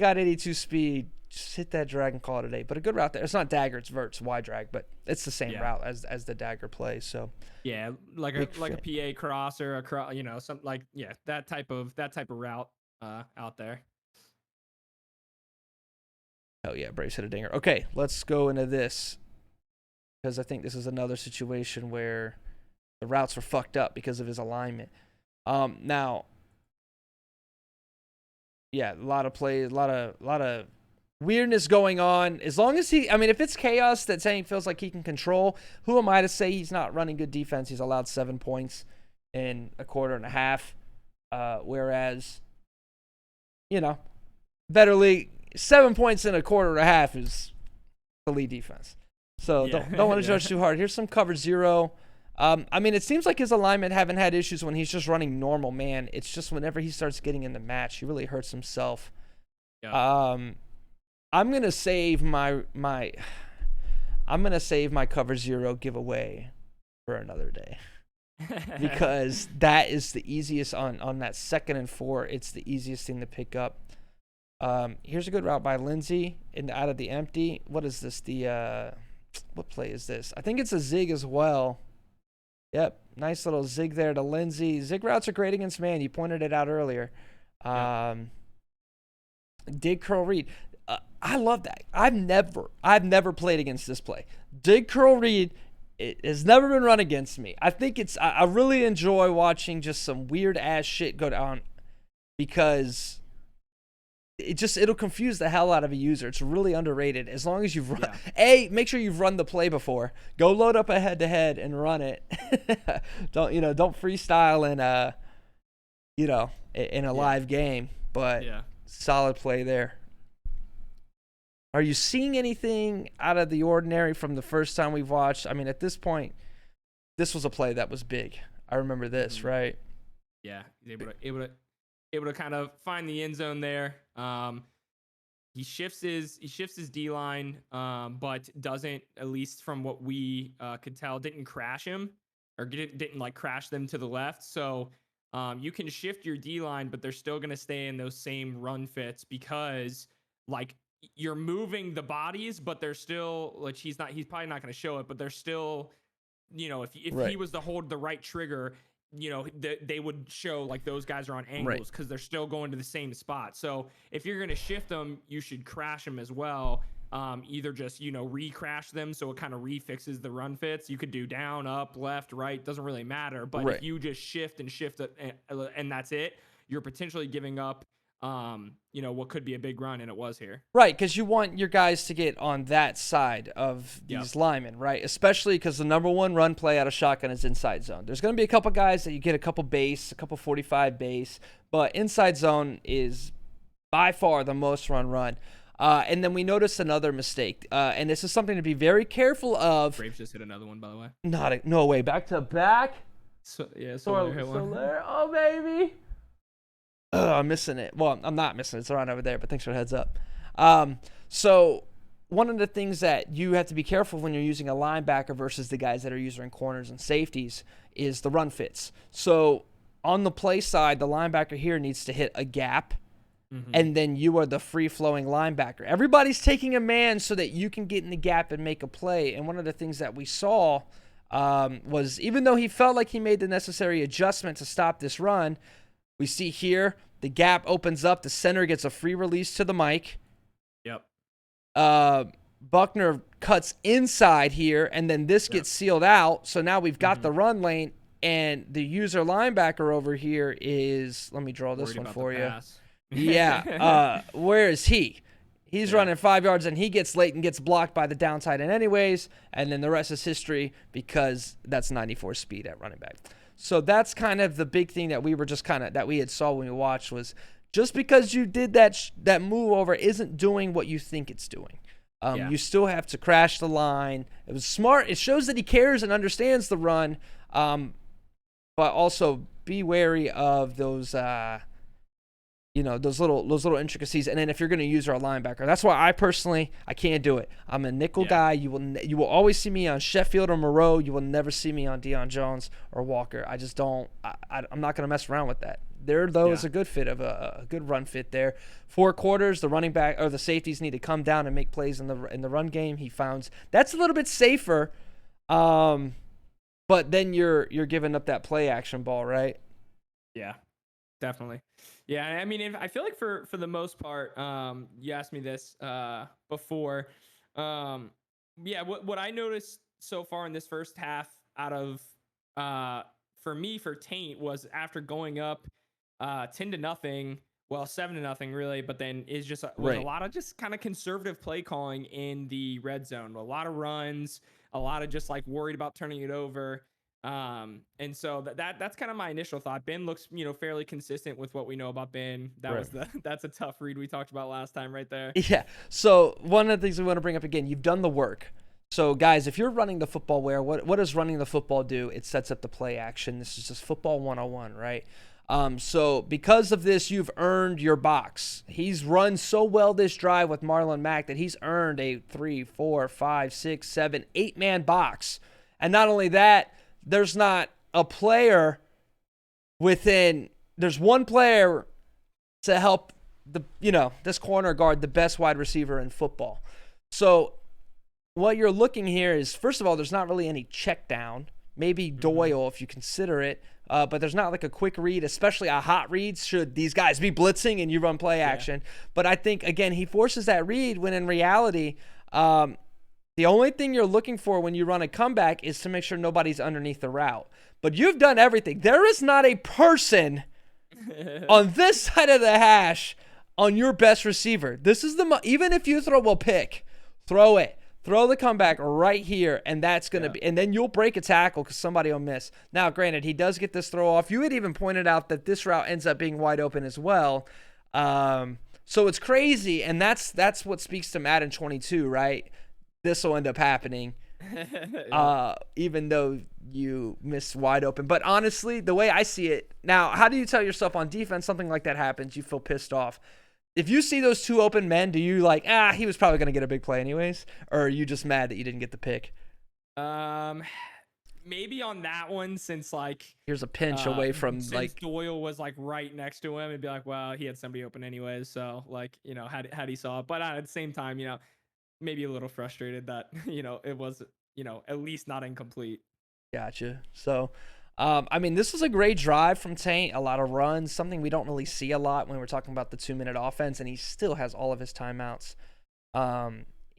got 82 speed, just hit that drag and call it a day. But a good route there. It's not dagger, it's vert, it's wide drag, but it's the same route as the dagger play. So yeah, like a PA cross or something like that type of route out there. Oh yeah, Braves hit a dinger. Okay, let's go into this because I think this is another situation where the routes were fucked up because of his alignment. Now, yeah, a lot of plays, a lot of weirdness going on. As long as if it's chaos that saying feels like he can control, who am I to say he's not running good defense? He's allowed 7 points in a quarter and a half, whereas, better league 7 points in a quarter and a half is the lead defense. So don't want to judge too hard. Here's some cover 0. It seems like his alignment haven't had issues when he's just running normal man. It's just whenever he starts getting in the match, he really hurts himself. Yeah. I'm gonna save my cover 0 giveaway for another day because that is the easiest on that 2nd and 4. It's the easiest thing to pick up. Here's a good route by Lindsey out of the empty. What is this? What play is this? I think it's a zig as well. Yep, nice little zig there to Lindsey. Zig routes are great against man. You pointed it out earlier. Dig curl read. I love that. I've never played against this play. Dig curl read. It has never been run against me. I think I really enjoy watching just some weird ass shit go down because it'll confuse the hell out of a user. It's really underrated. As long as you've run, make sure you've run the play before. Go load up a head-to-head and run it. Don't freestyle in a live game. But solid play there. Are you seeing anything out of the ordinary from the first time we've watched? At this point, this was a play that was big. I remember this, right? Yeah, able to kind of find the end zone there. He shifts his D line, but doesn't, at least from what we could tell, didn't crash him or didn't like crash them to the left. So you can shift your D line, but they're still going to stay in those same run fits because you're moving the bodies, but they're still he's probably not going to show it, but they're still, if he was to hold the right trigger, they would show those guys are on angles because they're still going to the same spot. So if you're going to shift them, you should crash them as well. Either just, re-crash them so it kind of refixes the run fits. You could do down, up, left, right, doesn't really matter. But if you just shift it and that's it, you're potentially giving up what could be a big run, and it was here. Right, because you want your guys to get on that side of these linemen, right? Especially because the number one run play out of shotgun is inside zone. There's going to be a couple guys that you get a couple 45 base, but inside zone is by far the most run. And then we noticed another mistake, and this is something to be very careful of. Braves just hit another one, by the way. No way, back to back. So hit one. Oh baby. I'm missing it. Well, I'm not missing it. It's around over there, but thanks for the heads up. So one of the things that you have to be careful when you're using a linebacker versus the guys that are using corners and safeties is the run fits. So on the play side, the linebacker here needs to hit a gap, and then you are the free-flowing linebacker. Everybody's taking a man so that you can get in the gap and make a play. And one of the things that we saw was even though he felt like he made the necessary adjustment to stop this run, we see here the gap opens up. The center gets a free release to the mic. Yep. Buckner cuts inside here, and then this gets sealed out. So now we've got the run lane, and the user linebacker over here is, let me draw this one for you. Pass. Yeah. Where is he? He's running 5 yards, and he gets late and gets blocked by the down tight end anyways, and then the rest is history because that's 94 speed at running back. So that's kind of the big thing that we were just that we had saw when we watched was just because you did that move over isn't doing what you think it's doing. You still have to crash the line. It was smart. It shows that he cares and understands the run, but also be wary of those those little intricacies. And then if you're going to use our linebacker, that's why I can't do it. I'm a nickel guy. You will always see me on Sheffield or Moreau. You will never see me on Deion Jones or Walker. I just don't. I'm not going to mess around with that. There, though, is a good fit of a good run fit there. 4 quarters, the running back or the safeties need to come down and make plays in the run game. He found that's a little bit safer, but then you're giving up that play action ball, right? Yeah, definitely. Yeah, I mean, I feel like for the most part, you asked me this before. What I noticed so far in this first half out of for Taint was after going up 10-0, well 7-0 really, but then was a lot of just kind of conservative play calling in the red zone, a lot of runs, a lot of just like worried about turning it over. And so that's kind of my initial thought. Ben looks, fairly consistent with what we know about Ben. That's a tough read we talked about last time right there. Yeah. So one of the things we want to bring up again, you've done the work. So guys, if you're running the football what does running the football do? It sets up the play action. This is just football 101, right? So because of this, you've earned your box. He's run so well this drive with Marlon Mack that he's earned a 3, 4, 5, 6, 7, 8-man box. And not only that, there's not a player there's one player to help this corner guard the best wide receiver in football. So what you're looking here is, first of all, there's not really any check down, maybe Doyle if you consider it, but there's not like a quick read, especially a hot read should these guys be blitzing and you run play action. But I think, again, he forces that read when in reality, the only thing you're looking for when you run a comeback is to make sure nobody's underneath the route. But you've done everything. There is not a person on this side of the hash on your best receiver. This is even if you throw a pick, throw it. Throw the comeback right here, and that's going to be – and then you'll break a tackle because somebody will miss. Now, granted, he does get this throw off. You had even pointed out that this route ends up being wide open as well. So it's crazy, and that's what speaks to Madden 22, right? This will end up happening, even though you miss wide open. But honestly, the way I see it now, how do you tell yourself on defense something like that happens? You feel pissed off. If you see those 2 open men, do you he was probably going to get a big play anyways? Or are you just mad that you didn't get the pick? Maybe on that one, since here's a pinch away from Doyle was right next to him, and be well, he had somebody open anyways. So had he saw it, but at the same time, maybe a little frustrated that, it was, at least not incomplete. Gotcha. So, I mean, this was a great drive from Taint, a lot of runs, something we don't really see a lot when we're talking about the 2-minute offense, and he still has all of his timeouts.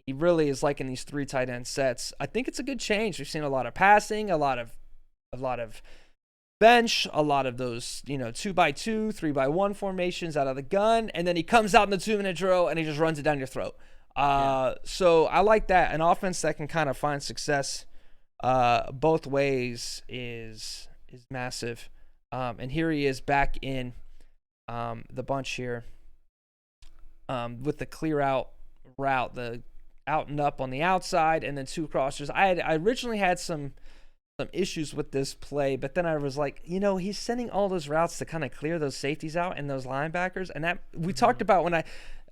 He really is liking these 3 tight end sets. I think it's a good change. We've seen a lot of passing, a lot of bench, a lot of those, 2x2, 3x1 formations out of the gun, and then he comes out in the 2-minute drill and he just runs it down your throat. So I like that. An offense that can kind of find success both ways is massive. And here he is back in the bunch here with the clear out route, the out and up on the outside, and then 2 crossers. I originally had some issues with this play, but then I was like, he's sending all those routes to kind of clear those safeties out and those linebackers. And that we talked about when I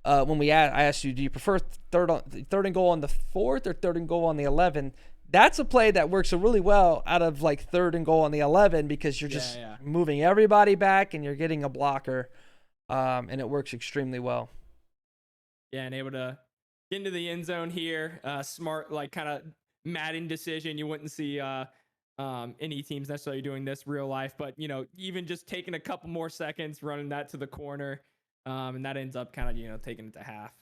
asked you, do you prefer third and goal on the 4th or 3rd and goal on the 11? That's a play that works really well out of 3rd and goal on the 11 because you're just moving everybody back and you're getting a blocker, and it works extremely well. Yeah, and able to get into the end zone here. Smart, kind of Madden decision. You wouldn't see any teams necessarily doing this real life, but even just taking a couple more seconds, running that to the corner, and that ends up kind of taking it to half.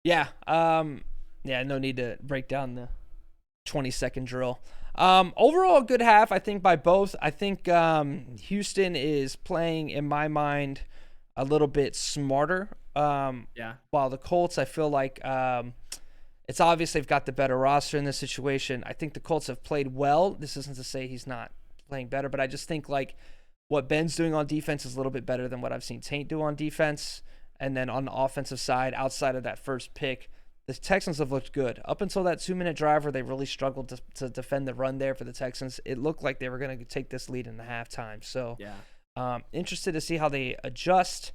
Yeah. No need to break down the 20-second drill. Overall, good half, I think, by both. I think Houston is playing, in my mind, a little bit smarter Yeah. While the Colts, I feel like it's obvious they've got the better roster in this situation. I think the Colts have played well. This isn't to say he's not playing better, but I just think like what Ben's doing on defense is a little bit better than what I've seen Taint do on defense. And then on the offensive side, outside of that first pick, the Texans have looked good. Up until that 2-minute drive where they really struggled to defend the run there for the Texans, it looked like they were going to take this lead in the halftime. So interested to see how they adjust.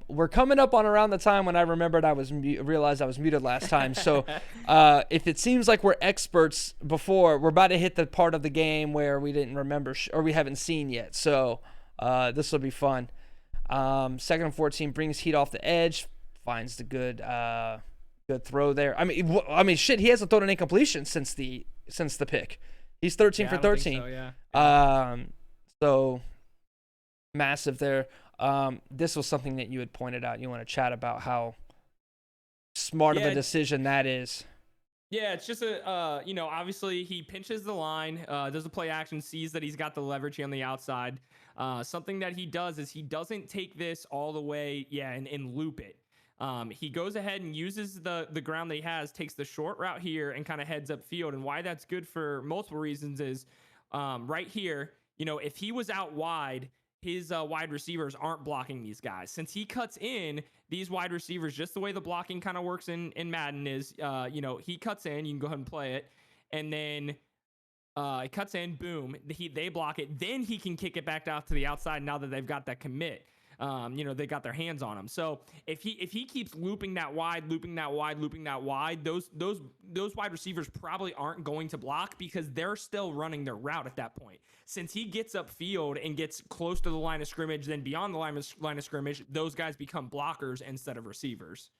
We're coming up on around the time when I remembered realized I was muted last time. So if it seems like we're experts before, we're about to hit the part of the game where we didn't remember or we haven't seen yet. So this will be fun. 2nd and 14 brings Heat off the edge, finds the good throw there. I mean, shit, he hasn't thrown an incompletion since the pick. He's 13 for 13. So massive there. This was something that you had pointed out. You want to chat about how smart of a decision that is. Yeah, it's just obviously he pinches the line, does a play action, sees that he's got the leverage here on the outside. Something that he does is he doesn't take this all the way, and loop it. He goes ahead and uses the ground that he has, takes the short route here and kind of heads up field. And why that's good for multiple reasons is right here, if he was out wide, his wide receivers aren't blocking these guys. Since he cuts in, these wide receivers, just the way the blocking kind of works in Madden is, he cuts in, you can go ahead and play it, and then it cuts in, boom, they block it, then he can kick it back out to the outside now that they've got that commit. They got their hands on him. So if he keeps looping that wide, those wide receivers probably aren't going to block because they're still running their route at that point. Since he gets upfield and gets close to the line of scrimmage, then beyond the line of scrimmage, those guys become blockers instead of receivers.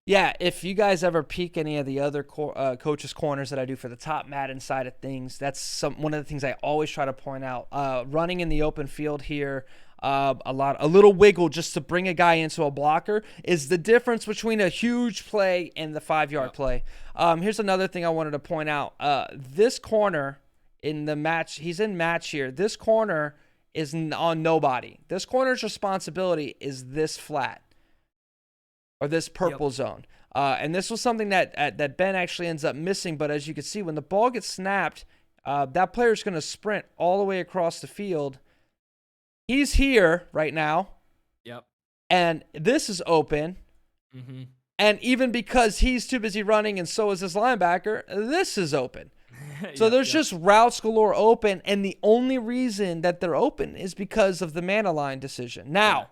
Yeah, if you guys ever peek any of the other coaches' corners that I do for the top Madden side of things, that's one of the things I always try to point out. Running in the open field here, a little wiggle just to bring a guy into a blocker is the difference between a huge play and the 5-yard play. Here's another thing I wanted to point out. This corner in the match, he's in match here. This corner is on nobody. This corner's responsibility is this flat or this purple zone. And this was something that Ben actually ends up missing. But as you can see, when the ball gets snapped, that player's going to sprint all the way across the field. He's here right now. Yep. And this is open. Mm-hmm. And even because he's too busy running and so is this linebacker, this is open. So there's just routes galore open. And the only reason that they're open is because of the mana line decision. Now,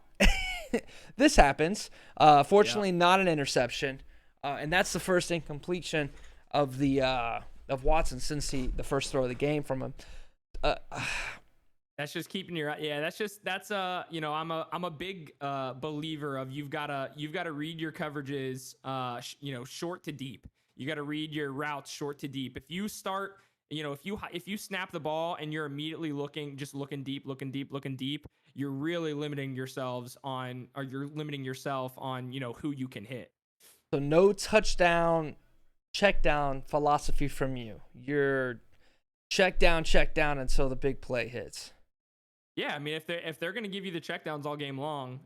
this happens. Fortunately, not an interception. And that's the first incompletion of Watson since the first throw of the game from him. That's just keeping your I'm a big believer of you've got to read your coverages short to deep. You got to read your routes short to deep. If you start, if you snap the ball and you're immediately looking deep, you're really limiting yourself on who you can hit. So no touchdown, check down philosophy from you. You're check down until the big play hits. Yeah, I mean, if they're going to give you the checkdowns all game long,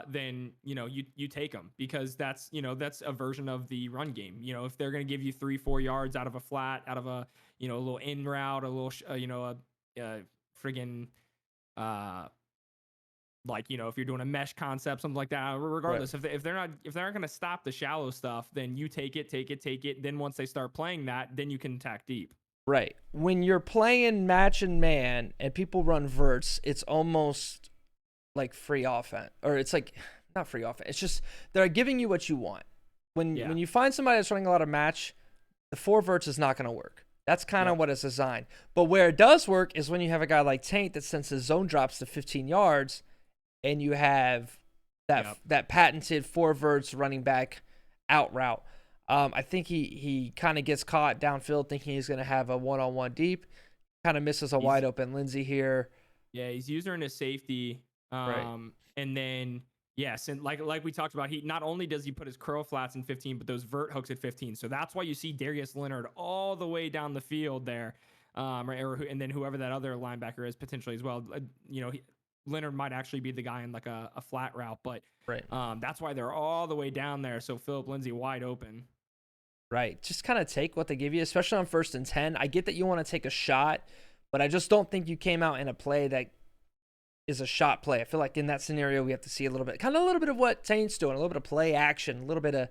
then you take them because that's a version of the run game. If they're going to give you 3-4 yards out of a flat, out of a little in route, a little friggin' if you're doing a mesh concept, something like that. Regardless, right. if they're not going to stop the shallow stuff, then you take it. Then once they start playing that, then you can attack deep. Right. When you're playing match and man and people run verts, it's almost like free offense. Or it's like, not free offense. It's just they're giving you what you want. When you find somebody that's running a lot of match, the 4 verts is not going to work. That's kind of what it's designed. But where it does work is when you have a guy like Taint that since his zone drops to 15 yards and you have that patented 4 verts running back out route. I think he kind of gets caught downfield thinking he's going to have a one-on-one deep. Kind of misses a wide open Lindsey here. Yeah, he's using his safety. Right. And then, yes, and like we talked about, he not only does he put his curl flats in 15, but those vert hooks at 15. So that's why you see Darius Leonard all the way down the field there. And then whoever that other linebacker is potentially as well. Leonard might actually be the guy in like a flat route, but Right. that's why they're all the way down there. So Philip Lindsay wide open. Right. Just kind of take what they give you, especially on 1st and 10. I get that you want to take a shot, but I just don't think you came out in a play that is a shot play. I feel like in that scenario, we have to see a little bit of what Taint's doing, a little bit of play action, a little bit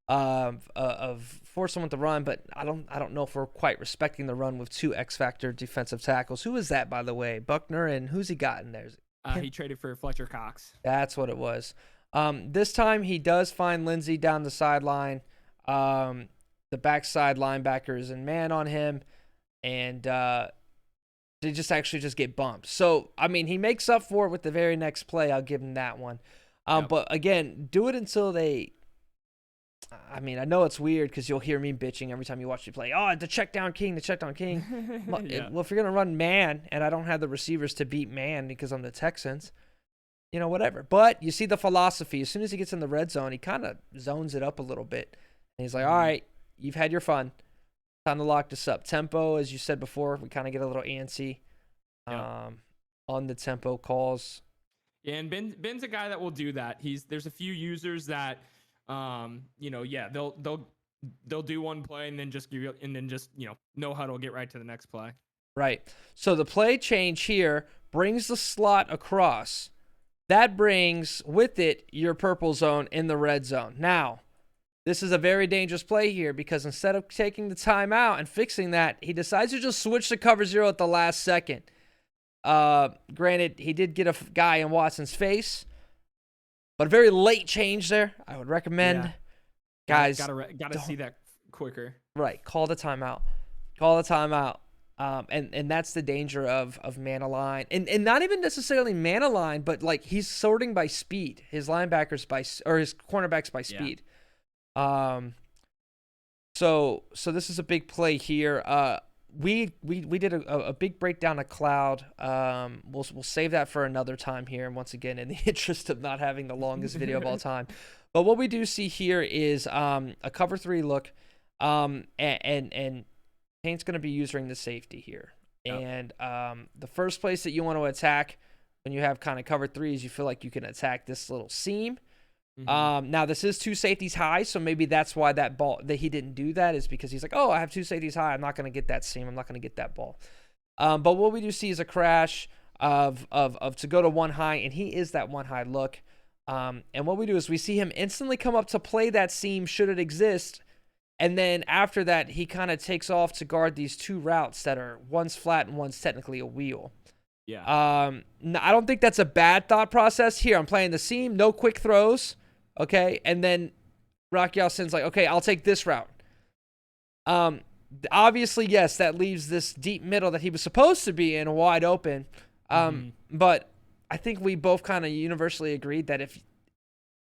of force someone to run, but I don't know if we're quite respecting the run with 2 X factor defensive tackles. Who is that, by the way? Buckner, and who's he got in there? He traded for Fletcher Cox. That's what it was. This time he does find Lindsey down the sideline. The backside linebacker is in man on him, and they just get bumped. So, I mean, he makes up for it with the very next play. I'll give him that one. But again, do it until they. I mean, I know it's weird because you'll hear me bitching every time you watch me play. Oh, the check down king. Well, if you're gonna run man, and I don't have the receivers to beat man because I'm the Texans, whatever. But you see the philosophy. As soon as he gets in the red zone, he kind of zones it up a little bit, and he's like, "All right, you've had your fun. Time to lock this up." Tempo, as you said before, we kind of get a little antsy on the tempo calls. Yeah, and Ben's a guy that will do that. There's a few users that, they'll do one play and then just give you, and then just no huddle, get right to the next play. Right. So the play change here brings the slot across. That brings with it your purple zone in the red zone. Now, this is a very dangerous play here because instead of taking the timeout and fixing that, he decides to just switch to cover 0 at the last second. Granted, he did get a guy in Watson's face, but a very late change there. I would recommend guys gotta see that quicker. Right, call the timeout. And that's the danger of man align, and not even necessarily man align, but like he's sorting by speed. His linebackers or his cornerbacks by speed. So this is a big play here. We did a big breakdown of cloud. We'll save that for another time here. And once again, in the interest of not having the longest video of all time, but what we do see here is a cover 3 look, and Taint's going to be using the safety here. Yep. And the first place that you want to attack when you have kind of cover 3 is you feel like you can attack this little seam. Mm-hmm. Now this is 2 safeties high, so maybe that's why that he didn't do that is because he's like, oh, I have 2 safeties high. I'm not going to get that seam. I'm not going to get that ball. But what we do see is a crash of to go to 1 high, and he is that 1 high look. And what we do is we see him instantly come up to play that seam should it exist. And then after that, he kind of takes off to guard these 2 routes that are one's flat and one's technically a wheel. Yeah. I don't think that's a bad thought process. Here, I'm playing the seam, no quick throws. Okay, and then Rocky Alson's like, okay, I'll take this route. Obviously, yes, that leaves this deep middle that he was supposed to be in wide open. But I think we both kind of universally agreed that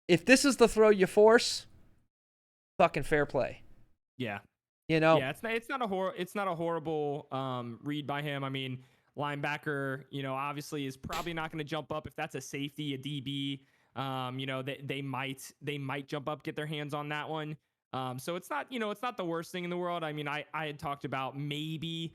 if this is the throw you force, fucking fair play. Yeah. Yeah, it's not a horrible read by him. I mean, linebacker, obviously is probably not going to jump up if that's a safety, a DB. They might jump up, get their hands on that one. So it's not, it's not the worst thing in the world. I mean, I had talked about maybe,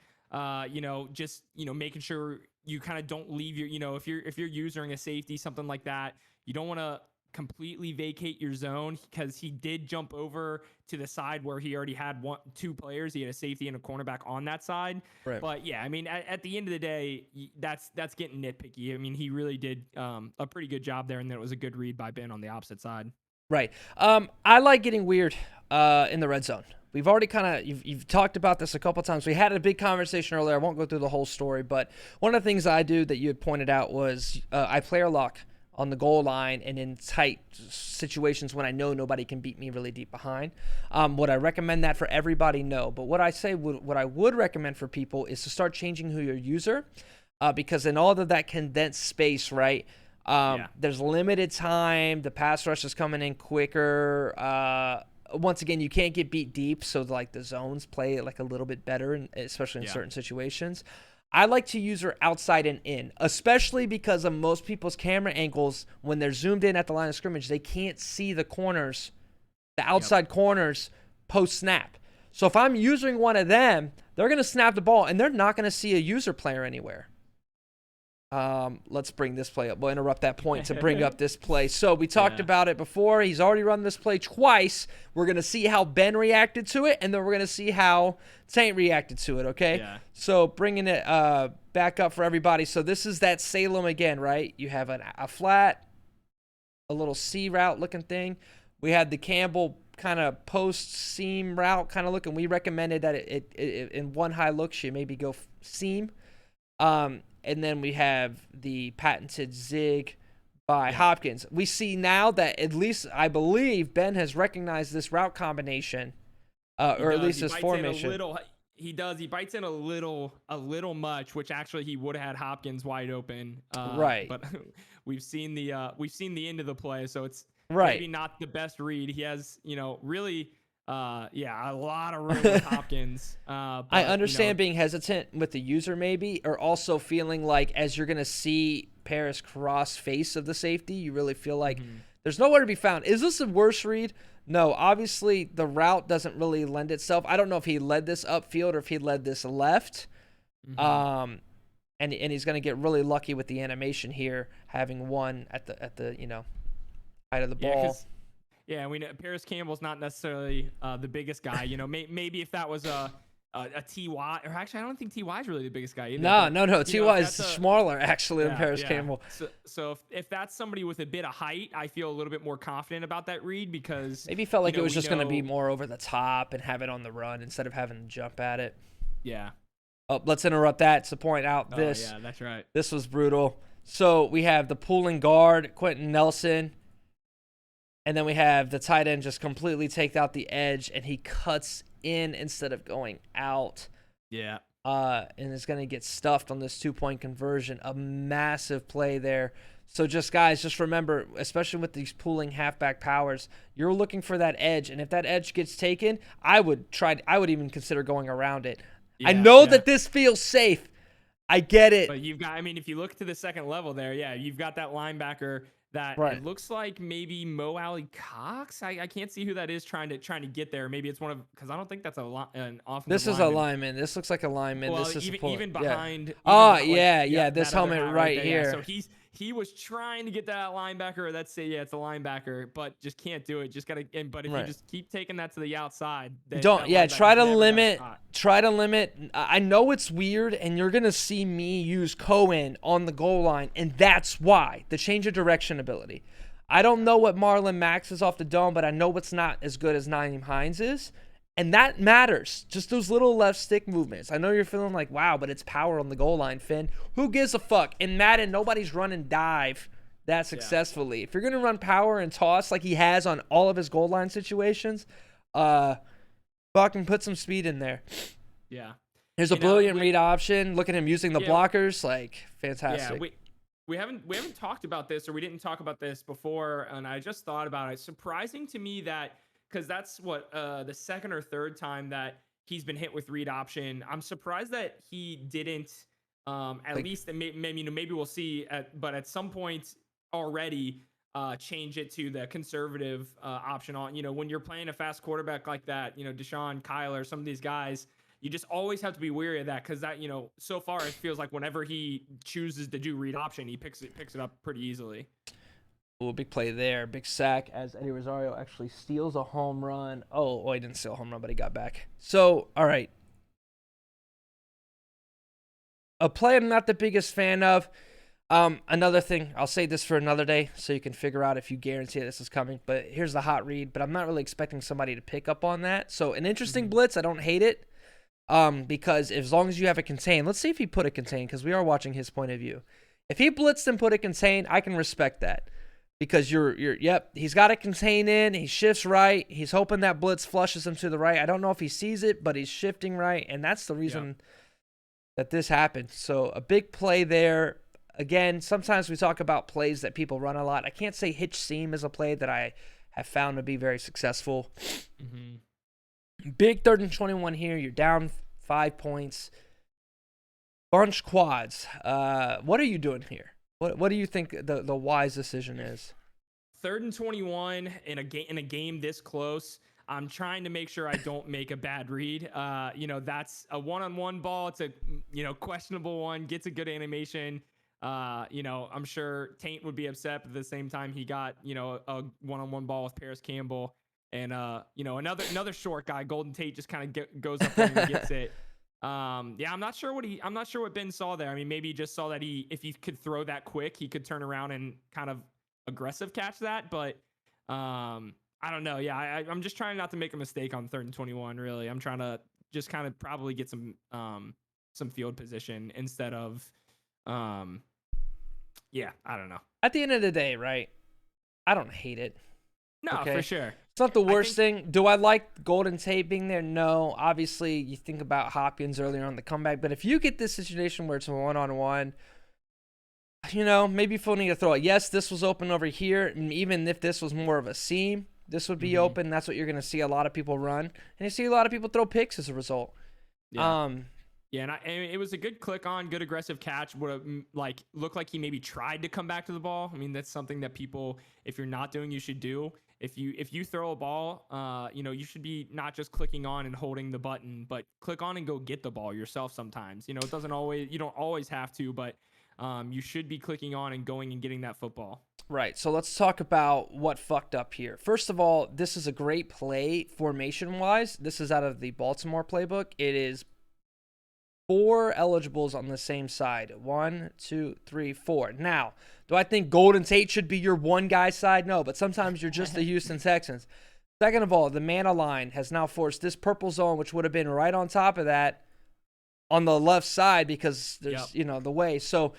just, making sure you kind of don't leave your, if you're using a safety, something like that, you don't want to completely vacate your zone because he did jump over to the side where he already had 2 players. He had a safety and a cornerback on that side. Right. But yeah, I mean, at the end of the day, that's getting nitpicky. I mean, he really did a pretty good job there, and then it was a good read by Ben on the opposite side. Right. I like getting weird in the red zone. We've already kind of you've talked about this a couple times. We had a big conversation earlier. I won't go through the whole story, but one of the things I do that you had pointed out was I player lock on the goal line and in tight situations when I know nobody can beat me really deep behind. Would I recommend that for everybody? No. But what I would recommend for people is to start changing who your user, because in all of that condensed space, right, there's limited time. The pass rush is coming in quicker. Once again, you can't get beat deep, so like the zones play like a little bit better, especially in certain situations. I like to use her outside and in, especially because of most people's camera angles. When they're zoomed in at the line of scrimmage, they can't see the corners, the outside corners post-snap. So if I'm using one of them, they're going to snap the ball, and they're not going to see a user player anywhere. Let's bring this play up. We'll interrupt that point to bring up this play. So we talked about it before. He's already run this play twice. We're going to see how Ben reacted to it, and then we're going to see how Saint reacted to it, okay? Yeah. So bringing it back up for everybody. So this is that Salem again, right? You have a flat, a little C route looking thing. We had the Campbell kind of post seam route kind of looking. We recommended that it in one high look, she maybe go seam. And then we have the patented zig by Hopkins. We see now that at least I believe Ben has recognized this route combination, or at least this formation. He does. He bites in a little much, which actually he would have had Hopkins wide open. Right. But we've seen the end of the play, so it's right. maybe not the best read. He has, really. A lot of room with Hopkins. But, I understand being hesitant with the user maybe, or also feeling like as you're going to see Paris cross face of the safety, you really feel like there's nowhere to be found. Is this a worse read? No, obviously the route doesn't really lend itself. I don't know if he led this upfield or if he led this left. And he's going to get really lucky with the animation here, having one at the height of the ball. Yeah, we know Paris Campbell's not necessarily the biggest guy. Maybe if that was a TY, or actually I don't think TY is really the biggest guy either. No. TY is smaller actually than Paris Campbell. So if that's somebody with a bit of height, I feel a little bit more confident about that read because maybe felt like it was just going to be more over the top and have it on the run instead of having to jump at it. Yeah. Oh, let's interrupt that to point out this. Oh, yeah, that's right. This was brutal. So we have the pulling guard, Quentin Nelson. And then we have the tight end just completely take out the edge, and he cuts in instead of going out. Yeah. And is going to get stuffed on this 2-point conversion. A massive play there. So just remember, especially with these pulling halfback powers, you're looking for that edge. And if that edge gets taken, I would even consider going around it. I know that this feels safe. I get it. But if you look to the second level there, you've got that linebacker that it looks like maybe Mo Alley Cox. I can't see who that is trying to get there. Maybe it's one of, because I don't think that's an offensive This is lineman. a lineman. This looks like a lineman. Well, this is even behind. This helmet right here. So he was trying to get that linebacker. Or it's a linebacker, but just can't do it. Just gotta. But if you just keep taking that to the outside, try to limit. I know it's weird, and you're gonna see me use Cohen on the goal line, and that's why the change of direction ability. I don't know what Marlon Max is off the dome, but I know what's not as good as Naeem Hines is. And that matters. Just those little left stick movements. I know you're feeling like, wow, but it's power on the goal line, Finn. Who gives a fuck? In Madden, nobody's running dive that successfully. If you're going to run power and toss like he has on all of his goal line situations, fucking put some speed in there. Yeah. There's a brilliant read option. Look at him using the blockers. Like, fantastic. Yeah, we haven't talked about this, or we didn't talk about this before, and I just thought about it. Surprising to me that, because that's what the second or third time that he's been hit with read option. I'm surprised that he didn't least maybe we'll see but at some point already change it to the conservative option on. When you're playing a fast quarterback like that, Deshaun, Kyler, some of these guys, you just always have to be wary of that, because that, so far it feels like whenever he chooses to do read option, he picks it up pretty easily. Ooh, big play there. Big sack as Eddie Rosario actually steals a home run. Oh, he didn't steal a home run, but he got back. So, all right. A play I'm not the biggest fan of. Another thing, I'll say this for another day so you can figure out if you guarantee this is coming. But here's the hot read, but I'm not really expecting somebody to pick up on that. So, an interesting blitz. I don't hate it because as long as you have a contain. Let's see if he put a contain, because we are watching his point of view. If he blitzed and put a contain, I can respect that. Because he's got to contain in. He shifts right. He's hoping that blitz flushes him to the right. I don't know if he sees it, but he's shifting right, and that's the reason that this happened. So a big play there. Again, sometimes we talk about plays that people run a lot. I can't say hitch seam is a play that I have found to be very successful. Big 3rd and 21 here. You're down 5 points. Bunch quads. What are you doing here? What do you think the wise decision is? 3rd and 21 in a game this close. I'm trying to make sure I don't make a bad read. That's a one-on-one ball. It's a questionable one. Gets a good animation. I'm sure Taint would be upset, but at the same time, he got, a one-on-one ball with Paris Campbell, and another short guy, Golden Tate, just kind of goes up there and gets it. I'm not sure what Ben saw there. I mean, maybe he just saw that if he could throw that quick, he could turn around and kind of aggressive catch that. But I don't know. Yeah, I'm just trying not to make a mistake on 3rd and 21. Really, I'm trying to just kind of probably get some field position instead of yeah, I don't know. At the end of the day, right? I don't hate it. No, okay? For sure. It's not the worst thing. Do I like Golden Tate being there? No. Obviously, you think about Hopkins earlier on the comeback, but if you get this situation where it's a one-on-one, maybe Phil need to throw it. Yes, this was open over here, and even if this was more of a seam, this would be open. That's what you're going to see a lot of people run, and you see a lot of people throw picks as a result. Yeah. And it was a good click on, good aggressive catch. Would have looked like he maybe tried to come back to the ball. I mean, that's something that people, if you're not doing, you should do. If you throw a ball, you should be not just clicking on and holding the button, but click on and go get the ball yourself. Sometimes, you don't always have to, but you should be clicking on and going and getting that football. Right. So let's talk about what fucked up here. First of all, this is a great play formation wise. This is out of the Baltimore playbook. It is 4 eligibles on the same side. 1, 2, 3, 4. Now, do I think Golden Tate should be your one guy side? No, but sometimes you're just the Houston Texans. Second of all, the mana line has now forced this purple zone, which would have been right on top of that, on the left side because there's, the way. So,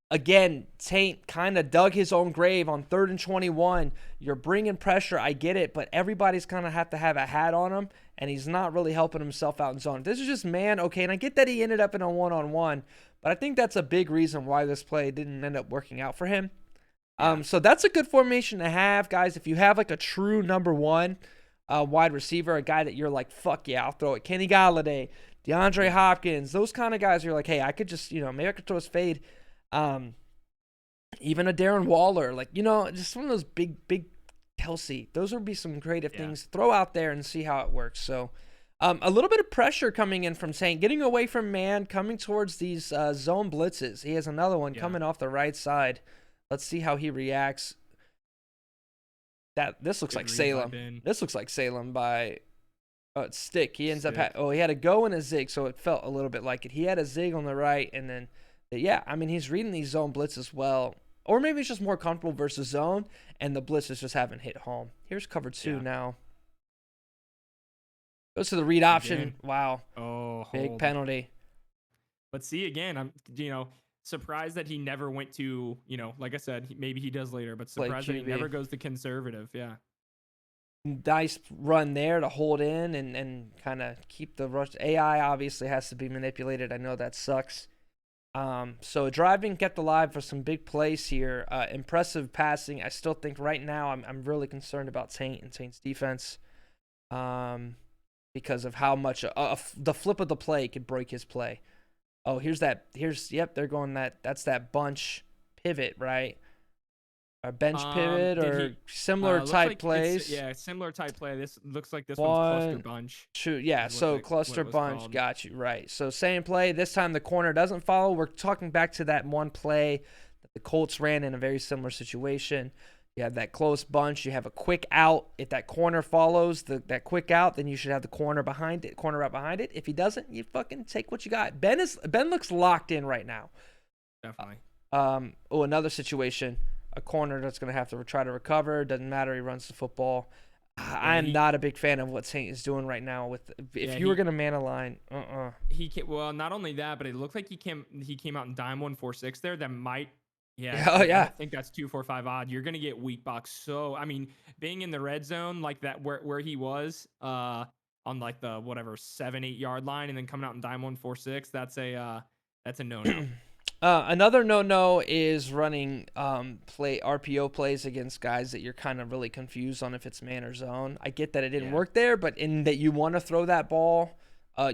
again, Taint kind of dug his own grave on 3rd and 21. You're bringing pressure. I get it, but everybody's kind of have to have a hat on him, and he's not really helping himself out in zone. This is just man, okay, and I get that he ended up in a one-on-one, but I think that's a big reason why this play didn't end up working out for him. So that's a good formation to have, guys. If you have like a true number one wide receiver, a guy that you're like, fuck yeah, I'll throw it. Kenny Galladay, DeAndre Hopkins, those kind of guys. You're like, hey, I could just, maybe I could throw his fade. Even a Darren Waller, just one of those big Kelsey. Those would be some creative things to throw out there and see how it works. So a little bit of pressure coming in from Saint, getting away from man, coming towards these zone blitzes. He has another one coming off the right side. Let's see how he reacts. This looks like Salem. This looks like Salem by it's Stick. He ends up he had a go and a zig, so it felt a little bit like it. He had a zig on the right, and then he's reading these zone blitzes well. Or maybe it's just more comfortable versus zone, and the blitzes just haven't hit home. Here's cover 2 now. Goes to the read option. Wow. Oh, big penalty. But see, again, I'm surprised that he never went to, like I said, maybe he does later, but surprised that he never goes to conservative. Yeah. Nice run there to hold in and kind of keep the rush. AI obviously has to be manipulated. I know that sucks. So driving kept alive for some big plays here. Impressive passing. I still think right now I'm really concerned about Taint and Taint's defense because of how much the flip of the play could break his play. Oh, they're going that's that bunch pivot, right? A bench pivot or similar type plays. Similar type play. This looks like this one's cluster bunch. True, yeah. So cluster bunch, got you right. So same play. This time the corner doesn't follow. We're talking back to that one play that the Colts ran in a very similar situation. You have that close bunch. You have a quick out. If that corner follows that quick out, then you should have the corner route behind it. If he doesn't, you fucking take what you got. Ben looks locked in right now. Definitely. Another situation. A corner that's going to have to try to recover. Doesn't matter. He runs the football. I'm not a big fan of what Saint is doing right now. If you were going to man a line, He came, well, not only that, but it looked like he came out in dime 146 there. That might, I think that's 245 odd. You're going to get weak box. So I mean, being in the red zone like that, where he was, on like the 7-8 yard line, and then coming out in dime 146, that's a no-no. Another no-no is running RPO plays against guys that you're kind of really confused on if it's man or zone. I get that it didn't work there, but in that you want to throw that ball,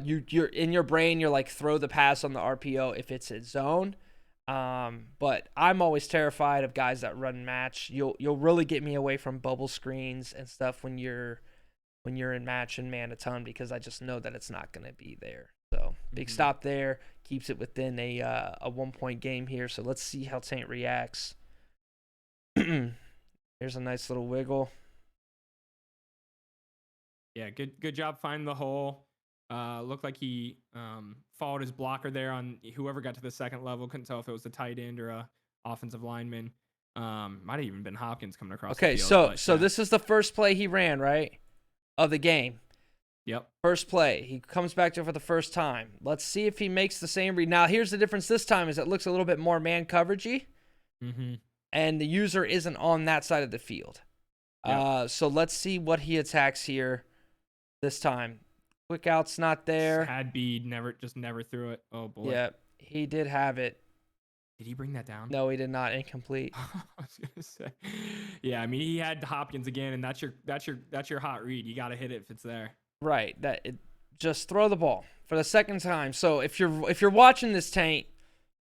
you're in your brain, you're like, throw the pass on the RPO if it's a zone. But I'm always terrified of guys that run match. You'll really get me away from bubble screens and stuff when you're in match and man a ton, because I just know that it's not going to be there. So Big stop there. Keeps it within a 1-point game here. So let's see how Taint reacts. Here's a nice little wiggle. Yeah, good job finding the hole. Looked like he followed his blocker there on whoever got to the second level. Couldn't tell if it was the tight end or a offensive lineman. Might have even been Hopkins coming across the field. So this is the first play he ran, right? Of the game. Yep. First play. He comes back to it for the first time. Let's see if he makes the same read. Now, here's the difference this time is it looks a little bit more man coveragey. And the user isn't on that side of the field. Yep. So let's see what he attacks here this time. Quick out's not there. Had Bede, never threw it. Oh, boy. Yeah, he did have it. Did he bring that down? No, he did not. Incomplete. I was gonna say, yeah. I mean, he had Hopkins again, and that's your hot read. You got to hit it if it's there. Right. Just throw the ball for the second time. So if you're watching this, Taint,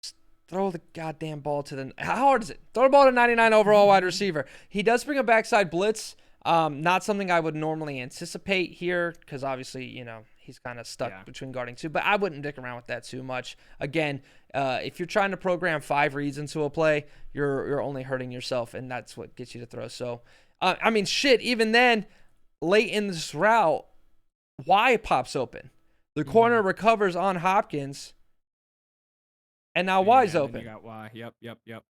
just throw the goddamn ball to the. How hard is it? Throw the ball to 99 overall wide receiver. He does bring a backside blitz. Not something I would normally anticipate here because obviously he's kind of stuck between guarding two. But I wouldn't dick around with that too much. Again, if you're trying to program 5 reads into a play, you're only hurting yourself, and that's what gets you to throw. So, I mean, shit. Even then, late in this route, Y pops open. The corner recovers on Hopkins, and now Y's open. You got Y. Yep.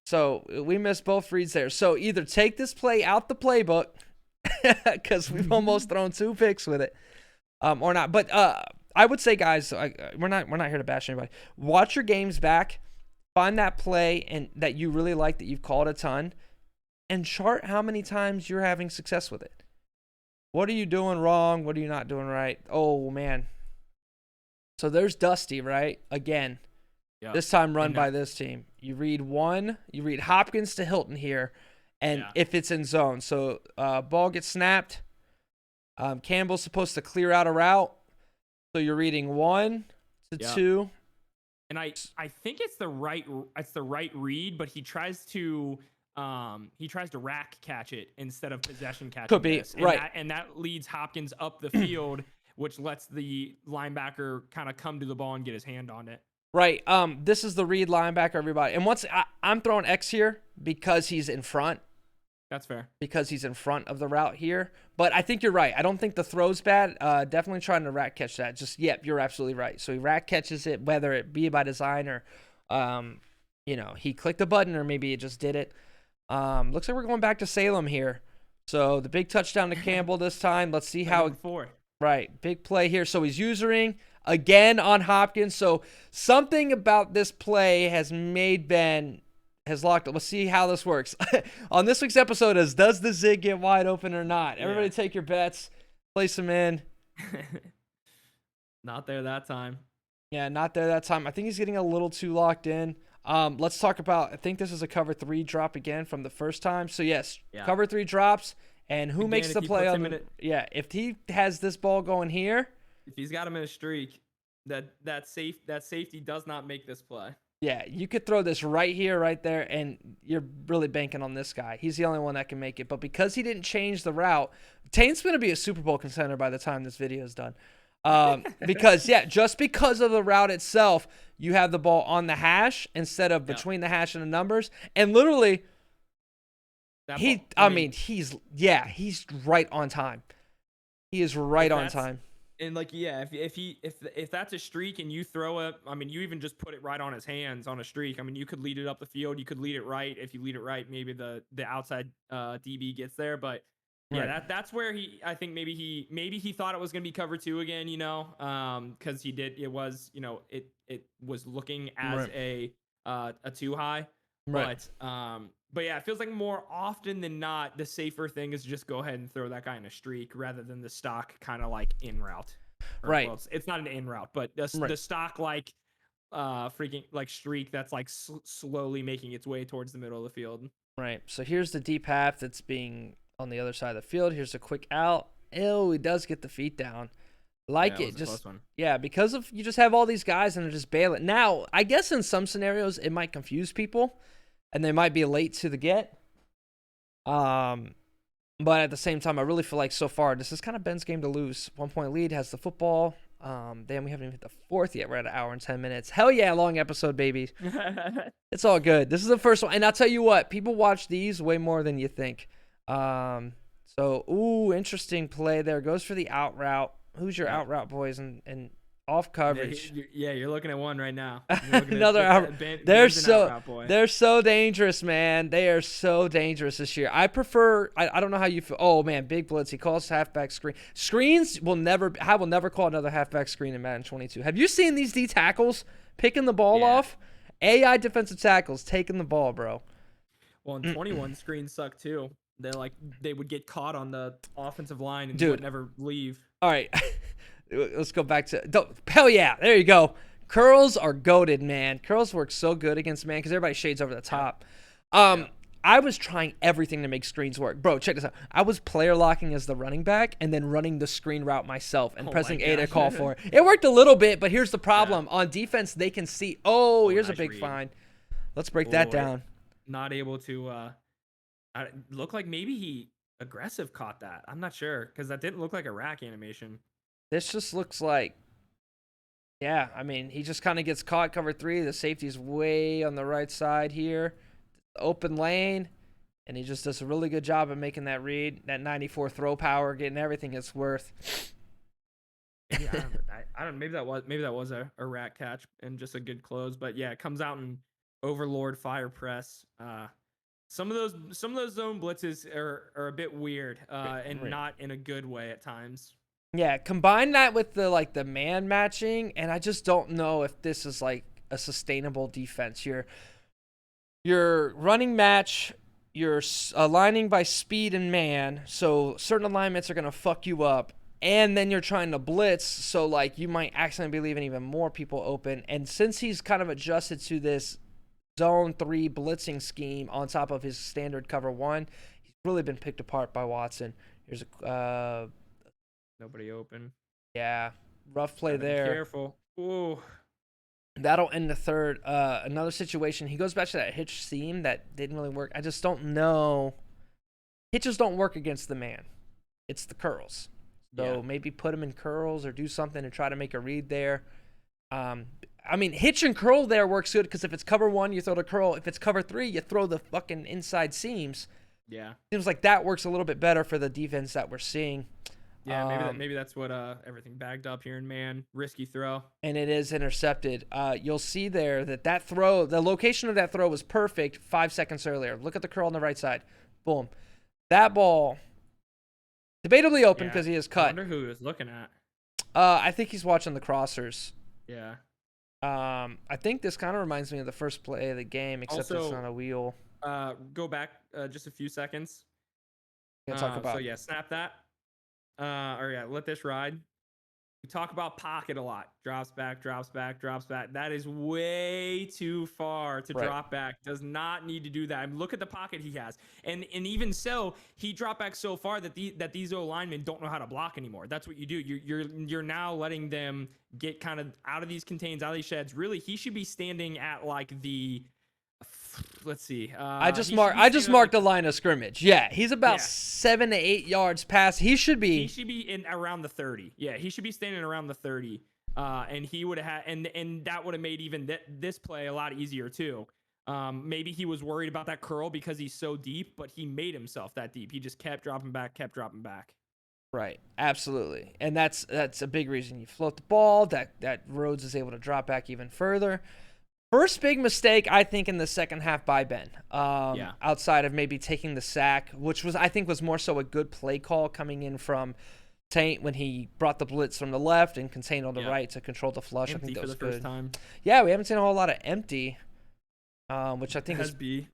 So we missed both reads there. So either take this play out the playbook, because we've almost thrown 2 picks with it, or not. But I would say, guys, we're not here to bash anybody. Watch your games back, find that play and that you really like that you've called a ton, and chart how many times you're having success with it. What are you doing wrong? What are you not doing right? Oh, man. So there's Dusty, right? Again. Yep. This time run by this team. You read Hopkins to Hilton here, and if it's in zone. So ball gets snapped. Campbell's supposed to clear out a route. So you're reading 1 to 2. And I think it's the right read, but he tries to rack catch it instead of possession catch. Could be right, and that leads Hopkins up the field, which lets the linebacker kind of come to the ball and get his hand on it. Right. This is the read linebacker, everybody. And I'm throwing X here because he's in front. That's fair. Because he's in front of the route here. But I think you're right. I don't think the throw's bad. Definitely trying to rack catch that. You're absolutely right. So he rack catches it, whether it be by design or, he clicked a button or maybe it just did it. Looks like we're going back to Salem here. So the big touchdown to Campbell this time. Let's see how. Right. Big play here. So he's usering again on Hopkins. So something about this play has made Ben has locked up. Let's see how this works. On this week's episode is, does the zig get wide open or not? Everybody take your bets. Place them in. Not there that time. Yeah, not there that time. I think he's getting a little too locked in. Let's talk about, I think this is a cover 3 drop again from the first time. So yes, cover 3 drops. And who makes the play on if he has this ball going here. If he's got him in a streak, that safety does not make this play. Yeah, you could throw this right here, right there, and you're really banking on this guy. He's the only one that can make it. But because he didn't change the route, Taint's going to be a Super Bowl contender by the time this video is done. Because, just because of the route itself, you have the ball on the hash instead of between the hash and the numbers. And literally, he's right on time. He is right on time. And if that's a streak and you throw it, you even just put it right on his hands on a streak. You could lead it up the field. You could lead it right. If you lead it right, maybe the outside DB gets there. But that's where I think maybe he thought it was gonna be cover 2 again. Because he did. It was it was looking as a too high. Right. But it feels like more often than not, the safer thing is just go ahead and throw that guy in a streak rather than the stock kind of like in route. Right. Well, it's not an in route, but the stock freaking like streak that's like slowly making its way towards the middle of the field. Right. So here's the deep half that's being on the other side of the field. Here's a quick out. He does get the feet down. Because of you just have all these guys and they're just bailing. Now, I guess in some scenarios it might confuse people. And they might be late to the get. But at the same time, I really feel like so far, this is kind of Ben's game to lose. 1-point lead, has the football. Damn, we haven't even hit the fourth yet. We're at an hour and 10 minutes. Hell yeah, long episode, baby. It's all good. This is the first one, and I'll tell you what, people watch these way more than you think. Ooh, interesting play there. Goes for the out route. Who's your out route, boys? And off coverage. You're looking at one right now. Another out. They're so dangerous, man. They are so dangerous this year. I prefer. I don't know how you feel. Oh man, big blitz. He calls halfback screen. Screens will never. I will never call another halfback screen in Madden 22. Have you seen these D tackles picking the ball off? AI defensive tackles taking the ball, bro. Well, in 21, screens suck too. They would get caught on the offensive line and would never leave. All right. Let's go back to hell yeah, there you go. Curls are goated, man. Curls work so good against man because everybody shades over the top. I was trying everything to make screens work. Bro, check this out. I was player locking as the running back and then running the screen route myself and pressing A to call for it. It worked a little bit, but here's the problem. On defense, they can see, here's a big find. Let's break that down. Not able to look like maybe he aggressive caught that. I'm not sure because that didn't look like a rack animation. This just looks like, yeah, I mean, he just kind of gets caught cover 3. The safety's way on the right side here. Open lane, and he just does a really good job of making that read. That 94 throw power, getting everything it's worth. I don't. Maybe that was a rack catch and just a good close. But yeah, it comes out and overlord fire press. Some of those zone blitzes are a bit weird and not in a good way at times. Yeah, combine that with the man matching, and I just don't know if this is like a sustainable defense. You're running match, you're aligning by speed and man, so certain alignments are gonna fuck you up, and then you're trying to blitz, so like you might accidentally be leaving even more people open. And since he's kind of adjusted to this zone 3 blitzing scheme on top of his standard cover 1, he's really been picked apart by Watson. Here's a nobody open. Yeah, rough play there. Careful. Ooh. That'll end the third. Another situation. He goes back to that hitch seam that didn't really work. I just don't know. Hitches don't work against the man. It's the curls. So maybe put him in curls or do something to try to make a read there. I mean, hitch and curl there works good because if it's cover 1, you throw the curl. If it's cover 3, you throw the fucking inside seams. Yeah. Seems like that works a little bit better for the defense that we're seeing. Yeah, maybe that's what everything bagged up here in man. Risky throw. And it is intercepted. You'll see there that throw, the location of that throw was perfect 5 seconds earlier. Look at the curl on the right side. Boom. That ball, debatably open because he is cut. I wonder who he was looking at. I think he's watching the crossers. Yeah. I think this kind of reminds me of the first play of the game, except also, it's on a wheel. Go back just a few seconds. Talk about. So yeah, snap that. Let this ride. We talk about pocket a lot. Drops back. That is way too far to drop back. Does not need to do that. I mean, look at the pocket he has. And even so, he dropped back so far that these O linemen don't know how to block anymore. That's what you do. You're now letting them get kind of out of these contains, out of these sheds. Really, he should be standing at like the. Let's see. I just marked the line of scrimmage. Yeah, he's about 7 to 8 yards past. He should be in around the 30. Yeah, he should be standing around the 30. And he would have had, and that would have made even this play a lot easier too. Maybe he was worried about that curl because he's so deep, but he made himself that deep. He just kept dropping back. Right, absolutely, and that's a big reason you float the ball. That Rhodes is able to drop back even further. First big mistake, I think, in the second half by Ben. Outside of maybe taking the sack, which I think was more so a good play call coming in from Taint when he brought the blitz from the left and contained on the right to control the flush. Empty, I think that was good. First time. Yeah, we haven't seen a whole lot of empty, which I think is B.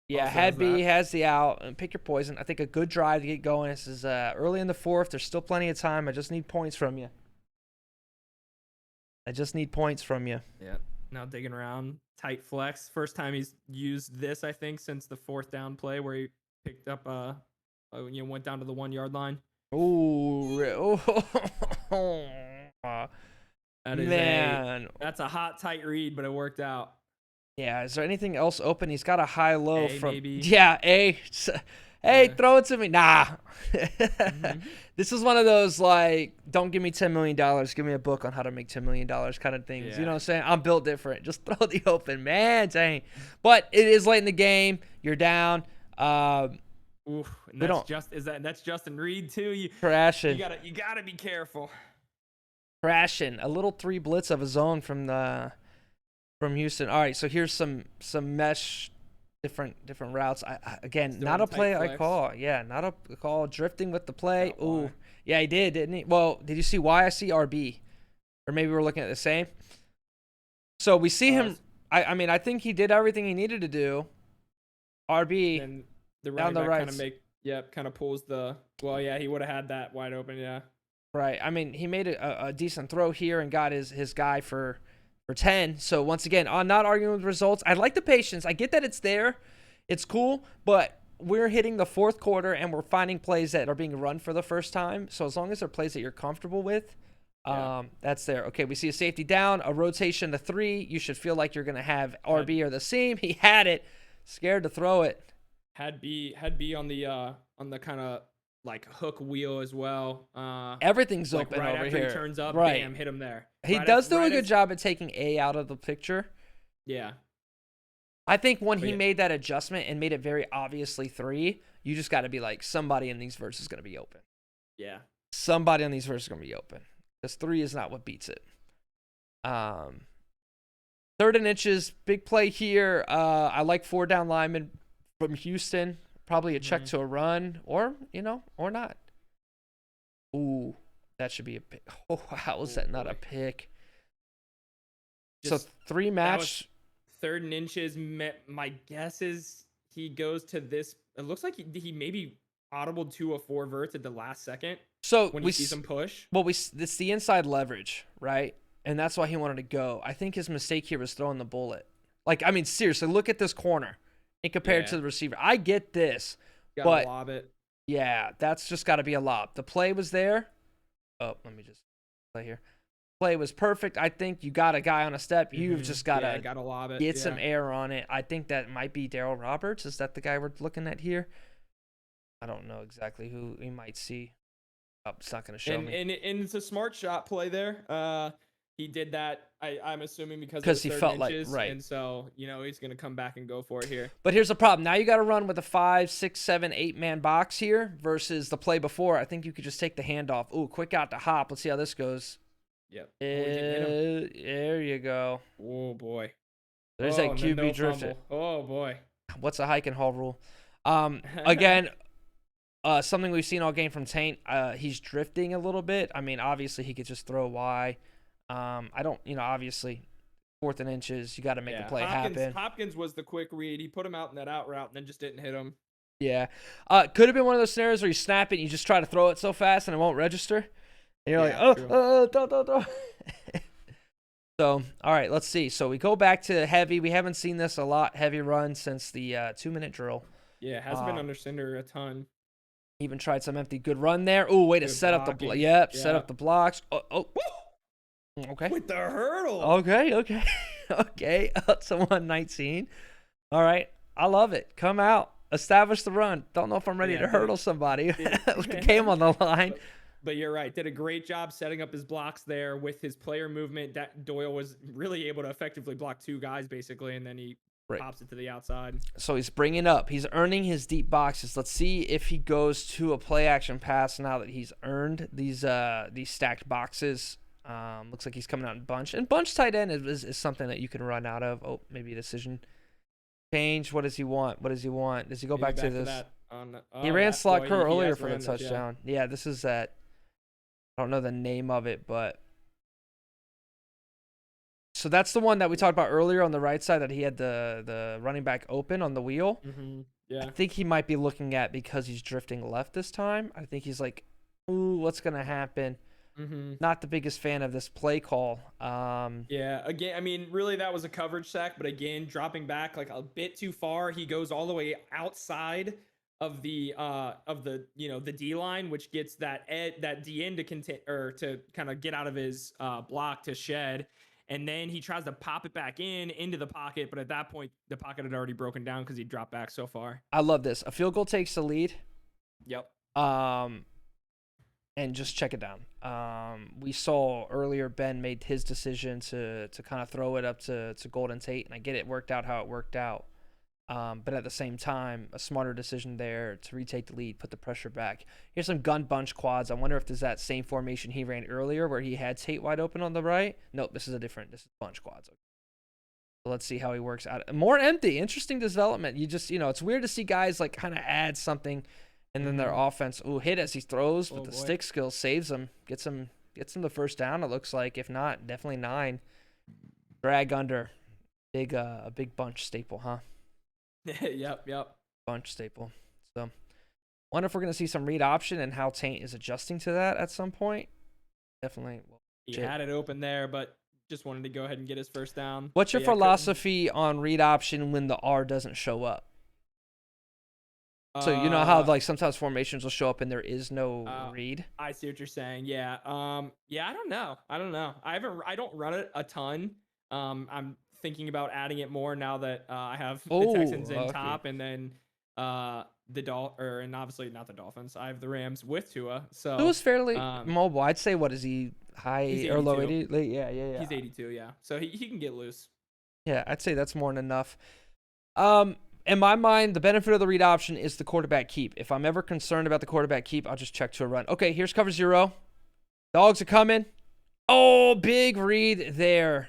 Yeah, head B has the out. And pick your poison. I think a good drive to get going. This is early in the fourth. There's still plenty of time. I just need points from you. Yeah. Now digging around, tight flex. First time he's used this, I think, since the fourth down play where he picked up, went down to the 1 yard line. Ooh, that's a hot, tight read, but it worked out. Yeah, is there anything else open? He's got a high-low from. Maybe. Yeah, A. Hey, Yeah. throw it to me. Nah. Mm-hmm. This is one of those, like, don't give me $10 million. Give me a book on how to make $10 million kind of things. You know Yeah. what I'm saying? I'm built different. Just throw the open, man. Dang. But it is late in the game. You're down. Oof, and We don't that's Justin Reed too. You crashing. gotta be careful. Crashing. A little 3 blitz of his own from Houston. All right, so here's some mesh different routes. Again, Still not in a play tight I flex. call. Yeah, not a call. Drifting with the play. Got Y. Ooh, yeah, he did, didn't he? Well, did you see why I see RB? Or maybe we're looking at the same. So we see him. I mean, I think he did everything he needed to do. RB Then the down running the back right. kind of pulls the. Well, yeah, he would have had that wide open. Yeah. Right. I mean, he made a decent throw here and got his guy for 10. So once again, I'm not arguing with results. I like the patience. I get that it's there. It's cool, but we're hitting the fourth quarter and we're finding plays that are being run for the first time. So as long as they're plays that you're comfortable with, that's there. Okay, we see a safety down, a rotation to 3. You should feel like you're going to have RB or the seam. He had it. Scared to throw it. Had B on the kind of like hook wheel as well. Everything's like open right over after here. he turns up, Right. bam, hit him there. He does do a good job at taking A out of the picture. Yeah. I think when he made that adjustment and made it very obviously 3, you just got to be like, somebody in these verses is going to be open. Yeah. Somebody in these verses is going to be open. Because 3 is not what beats it. 3rd and inches, big play here. I like 4 down linemen from Houston. Probably a check to a run or not. Ooh, that should be a pick. Oh, how is that not a pick? So 3 match. 3rd and inches. My guess is he goes to this. It looks like he maybe audibled to a 4 verts at the last second. So when he sees him push. Well, it's the inside leverage, right? And that's why he wanted to go. I think his mistake here was throwing the bullet. Like, I mean, seriously, look at this corner and compare it to the receiver. I get this, but lob it. Yeah, that's just got to be a lob. The play was there. Oh, let me just play here. Play was perfect. I think you got a guy on a step. You've just got to lob it. Get some air on it. I think that might be Darryl Roberts. Is that the guy we're looking at here? I don't know exactly who we might see. Oh, it's not going to show me. And it's a smart shot play there. He did that, I'm assuming, because he felt like, right. And so, he's going to come back and go for it here. But here's the problem. Now you got to run with a 5, 6, 7, 8-man box here versus the play before. I think you could just take the handoff. Ooh, quick out to hop. Let's see how this goes. Yep. There you go. Oh, boy. There's that QB drifted. Oh, boy. What's a hike and haul rule? Again, something we've seen all game from Taint. He's drifting a little bit. I mean, obviously, he could just throw Y. I don't, obviously, 4th and inches, you got to make the play happen. Hopkins was the quick read. He put him out in that out route and then just didn't hit him. Yeah. Could have been one of those scenarios where you snap it and you just try to throw it so fast and it won't register. And you're throw. So, all right, let's see. So we go back to heavy. We haven't seen this a lot, heavy run, since the 2-minute drill. Yeah, it hasn't been under center a ton. Even tried some empty. Good run there. Ooh, way to set up the set up the blocks. Oh. Okay. With the hurdle. Okay. Okay. Up to 119. All right. I love it. Come out. Establish the run. Don't know if I'm ready to hurdle somebody with the game on the line. But you're right. Did a great job setting up his blocks there with his player movement. That Doyle was really able to effectively block 2 guys, basically, and then he pops it to the outside. So he's bringing up. He's earning his deep boxes. Let's see if he goes to a play action pass now that he's earned these stacked boxes. Looks like he's coming out in bunch. And bunch tight end is something that you can run out of. Oh, maybe a decision change. What does he want? Does he go back to this? He ran slot curl earlier for the touchdown. Yeah, this is that. I don't know the name of it, but so that's the one that we talked about earlier on the right side that he had the running back open on the wheel. Yeah, I think he might be looking at because he's drifting left this time. I think he's like, ooh, what's gonna happen? Not the biggest fan of this play call. Yeah, again, I mean, really that was a coverage sack, but again, dropping back like a bit too far. He goes all the way outside of the the D line, which gets that D end to to kind of get out of his block to shed, and then he tries to pop it back into the pocket, but at that point the pocket had already broken down because he dropped back so far. I love this. A field goal takes the lead. Yep. And just check it down. We saw earlier Ben made his decision to kind of throw it up to Golden Tate, and I get it worked out how it worked out. But at the same time, a smarter decision there to retake the lead, put the pressure back. Here's some gun bunch quads. I wonder if there's that same formation he ran earlier where he had Tate wide open on the right. Nope, this is is bunch quads. So let's see how he works out. More empty. Interesting development. It's weird to see guys like kind of add something. And then their offense, hit as he throws, but the stick skill saves him, gets him the first down. It looks like, if not, definitely 9. Drag under, a big bunch staple, huh? Yep. Bunch staple. So, wonder if we're gonna see some read option and how Taint is adjusting to that at some point. Definitely. He had it open there, but just wanted to go ahead and get his first down. What's your philosophy on read option when the R doesn't show up? So you know how like sometimes formations will show up and there is no read. I see what you're saying. Yeah. Yeah. I don't know. I don't run it a ton. I'm thinking about adding it more now that I have the Texans in top, and then and obviously not the Dolphins. I have the Rams with Tua. So Tua's fairly mobile. I'd say, what is he, high or low 80? Yeah. He's 82. Yeah. So he can get loose. Yeah, I'd say that's more than enough. In my mind, the benefit of the read option is the quarterback keep. If I'm ever concerned about the quarterback keep, I'll just check to a run. Okay, here's cover 0. Dogs are coming. Oh, big read there.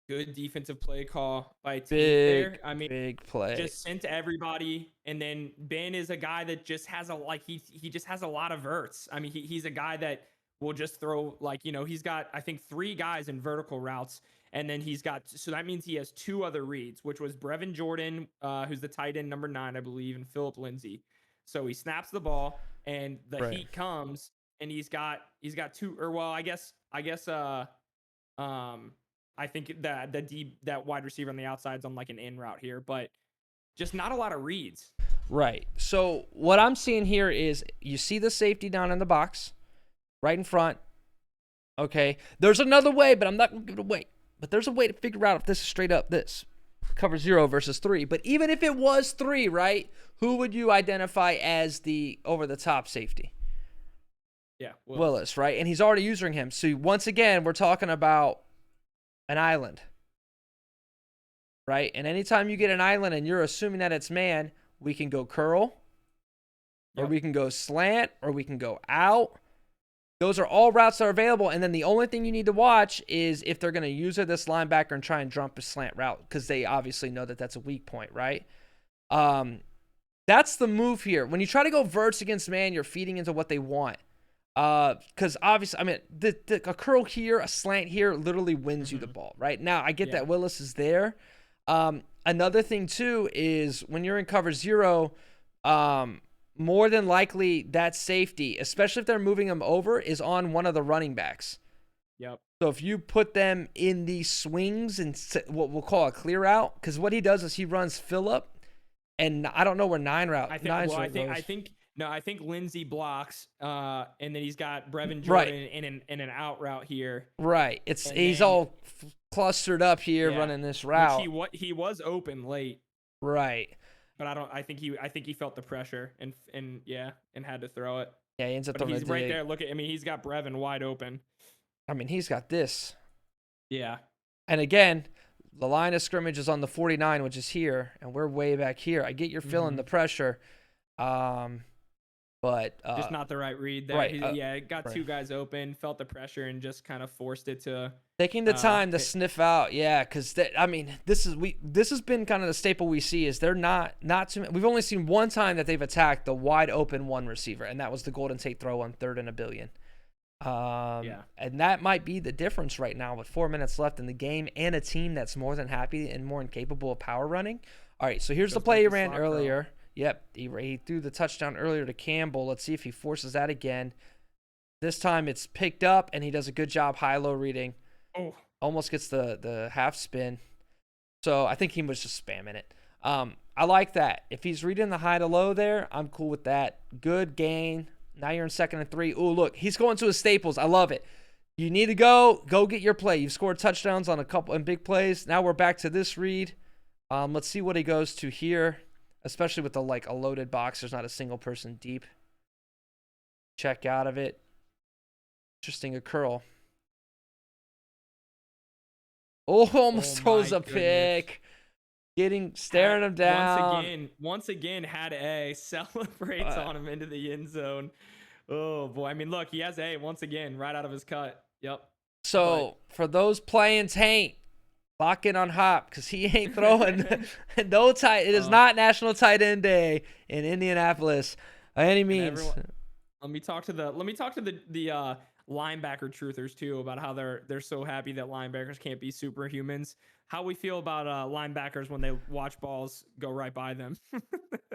Good defensive play call by T there. I mean, big play. Just sent to everybody, and then Ben is a guy that just has he just has a lot of verts. I mean, he's a guy that will just throw he's got I think 3 guys in vertical routes. And then so that means he has 2 other reads, which was Brevin Jordan, who's the tight end number 9, I believe, and Phillip Lindsay. So he snaps the ball, and the heat comes, and he's got 2, or well, I think that wide receiver on the outside's on like an in route here, but just not a lot of reads. Right. So what I'm seeing here is you see the safety down in the box, right in front. Okay. There's another way, but I'm not gonna give it away. But there's a way to figure out if this is straight up this. Cover 0 versus 3. But even if it was 3, right, who would you identify as the over-the-top safety? Yeah, Willis, right? And he's already using him. So once again, we're talking about an island, right? And anytime you get an island and you're assuming that it's man, we can go curl, or we can go slant, or we can go out. Those are all routes that are available, and then the only thing you need to watch is if they're going to use this linebacker and try and jump a slant route, because they obviously know that that's a weak point, right? That's the move here. When you try to go verts against man, you're feeding into what they want. Because obviously, I mean, a curl here, a slant here literally wins you the ball, right? Now, I get that Willis is there. Another thing, too, is when you're in cover 0, more than likely that safety, especially if they're moving them over, is on one of the running backs. Yep. So if you put them in these swings and what we'll call a clear out, because what he does is he runs Phillip, and I don't know where 9 route. I think Lindsay blocks, and then he's got Brevin Jordan in an out route here. Right. He's all clustered up here running this route. Which he was open late. Right. But I think he felt the pressure and had to throw it. Yeah, he ends up throwing it. He's right there. He's got Brevin wide open. I mean, he's got this. Yeah. And again, the line of scrimmage is on the 49, which is here, and we're way back here. I get you're feeling the pressure, but just not the right read there. Right. Got 2 guys open, felt the pressure, and just kind of forced it to taking the time to sniff out. Yeah, because this has been kind of the staple we see is they're not too. We've only seen one time that they've attacked the wide open one receiver, and that was the Golden Tate throw on 3rd and a billion. And that might be the difference right now with 4 minutes left in the game and a team that's more than happy and more incapable of power running. All right, so here's the play he ran earlier. Yep, he threw the touchdown earlier to Campbell. Let's see if he forces that again. This time it's picked up, and he does a good job high-low reading. Oh, almost gets the half spin. So I think he was just spamming it. I like that. If he's reading the high to low there, I'm cool with that. Good gain. Now you're in 2nd and 3. Oh, look, he's going to his staples. I love it. You need to go get your play. You've scored touchdowns on a couple and big plays. Now we're back to this read. Let's see what he goes to here, especially with a loaded box. There's not a single person deep. Check out of it. Interesting, a curl. Oh, almost throws a pick. Staring him down. Once again, had A, celebrates on him into the end zone. Oh boy. I mean, look, he has A once again right out of his cut. Yep. So for those playing Taint, lock in on Hop because he ain't throwing no tight. It is not National Tight End Day in Indianapolis by any means. Let me talk to the linebacker truthers too about how they're so happy that linebackers can't be superhumans. How we feel about linebackers when they watch balls go right by them.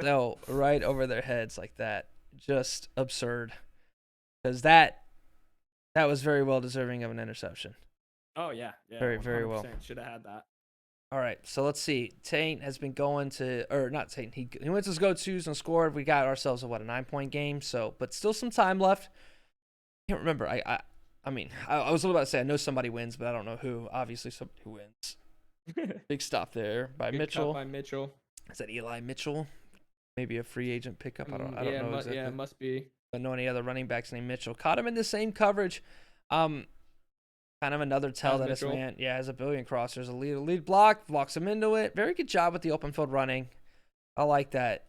No, right over their heads like that. Just absurd. Because that was very well deserving of an interception. Oh yeah. Very, very well. Should have had that. All right, so let's see. Taint has been going to, or not Taint. He went to his go-tos and scored. We got ourselves a 9-point game. So, but still some time left. Can't remember. I mean, I was a little about to say I know somebody wins, but I don't know who. Obviously, somebody who wins. Big stop there by Mitchell. By Mitchell. Is that Eli Mitchell? Maybe a free agent pickup. I don't know exactly. Yeah, it must be. I don't know any other running backs named Mitchell. Caught him in the same coverage. Kind of another tell that this man, has a billion crossers. A lead block, blocks him into it. Very good job with the open field running. I like that.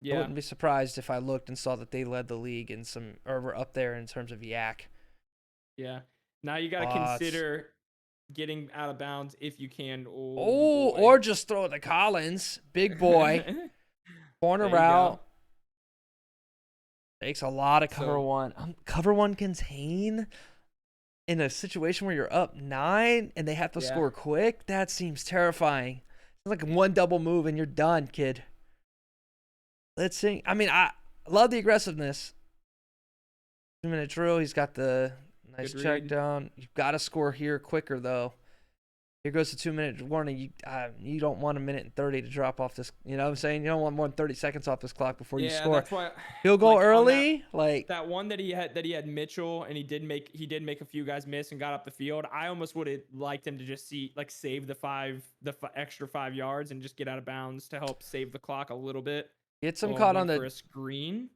Yeah. I wouldn't be surprised if I looked and saw that they led the league in or were up there in terms of yak. Yeah. Now you got to consider getting out of bounds if you can. Or just throw it to Collins. Big boy. Corner route. Takes a lot of cover one. Cover one contain in a situation where you're up 9 and they have to score quick. That seems terrifying. It's like one double move and you're done, kid. Let's see. I mean, I love the aggressiveness. 2-minute drill. He's got the nice check down. You've got to score here quicker, though. Here goes the 2-minute warning. You don't want 1:30 to drop off this. You know what I'm saying? You don't want more than 30 seconds off this clock before you score. That's why he'll go early. That one that he had Mitchell, and he did make a few guys miss and got up the field. I almost would have liked him to just save the extra 5 yards and just get out of bounds to help save the clock a little bit. Get some caught on for a screen.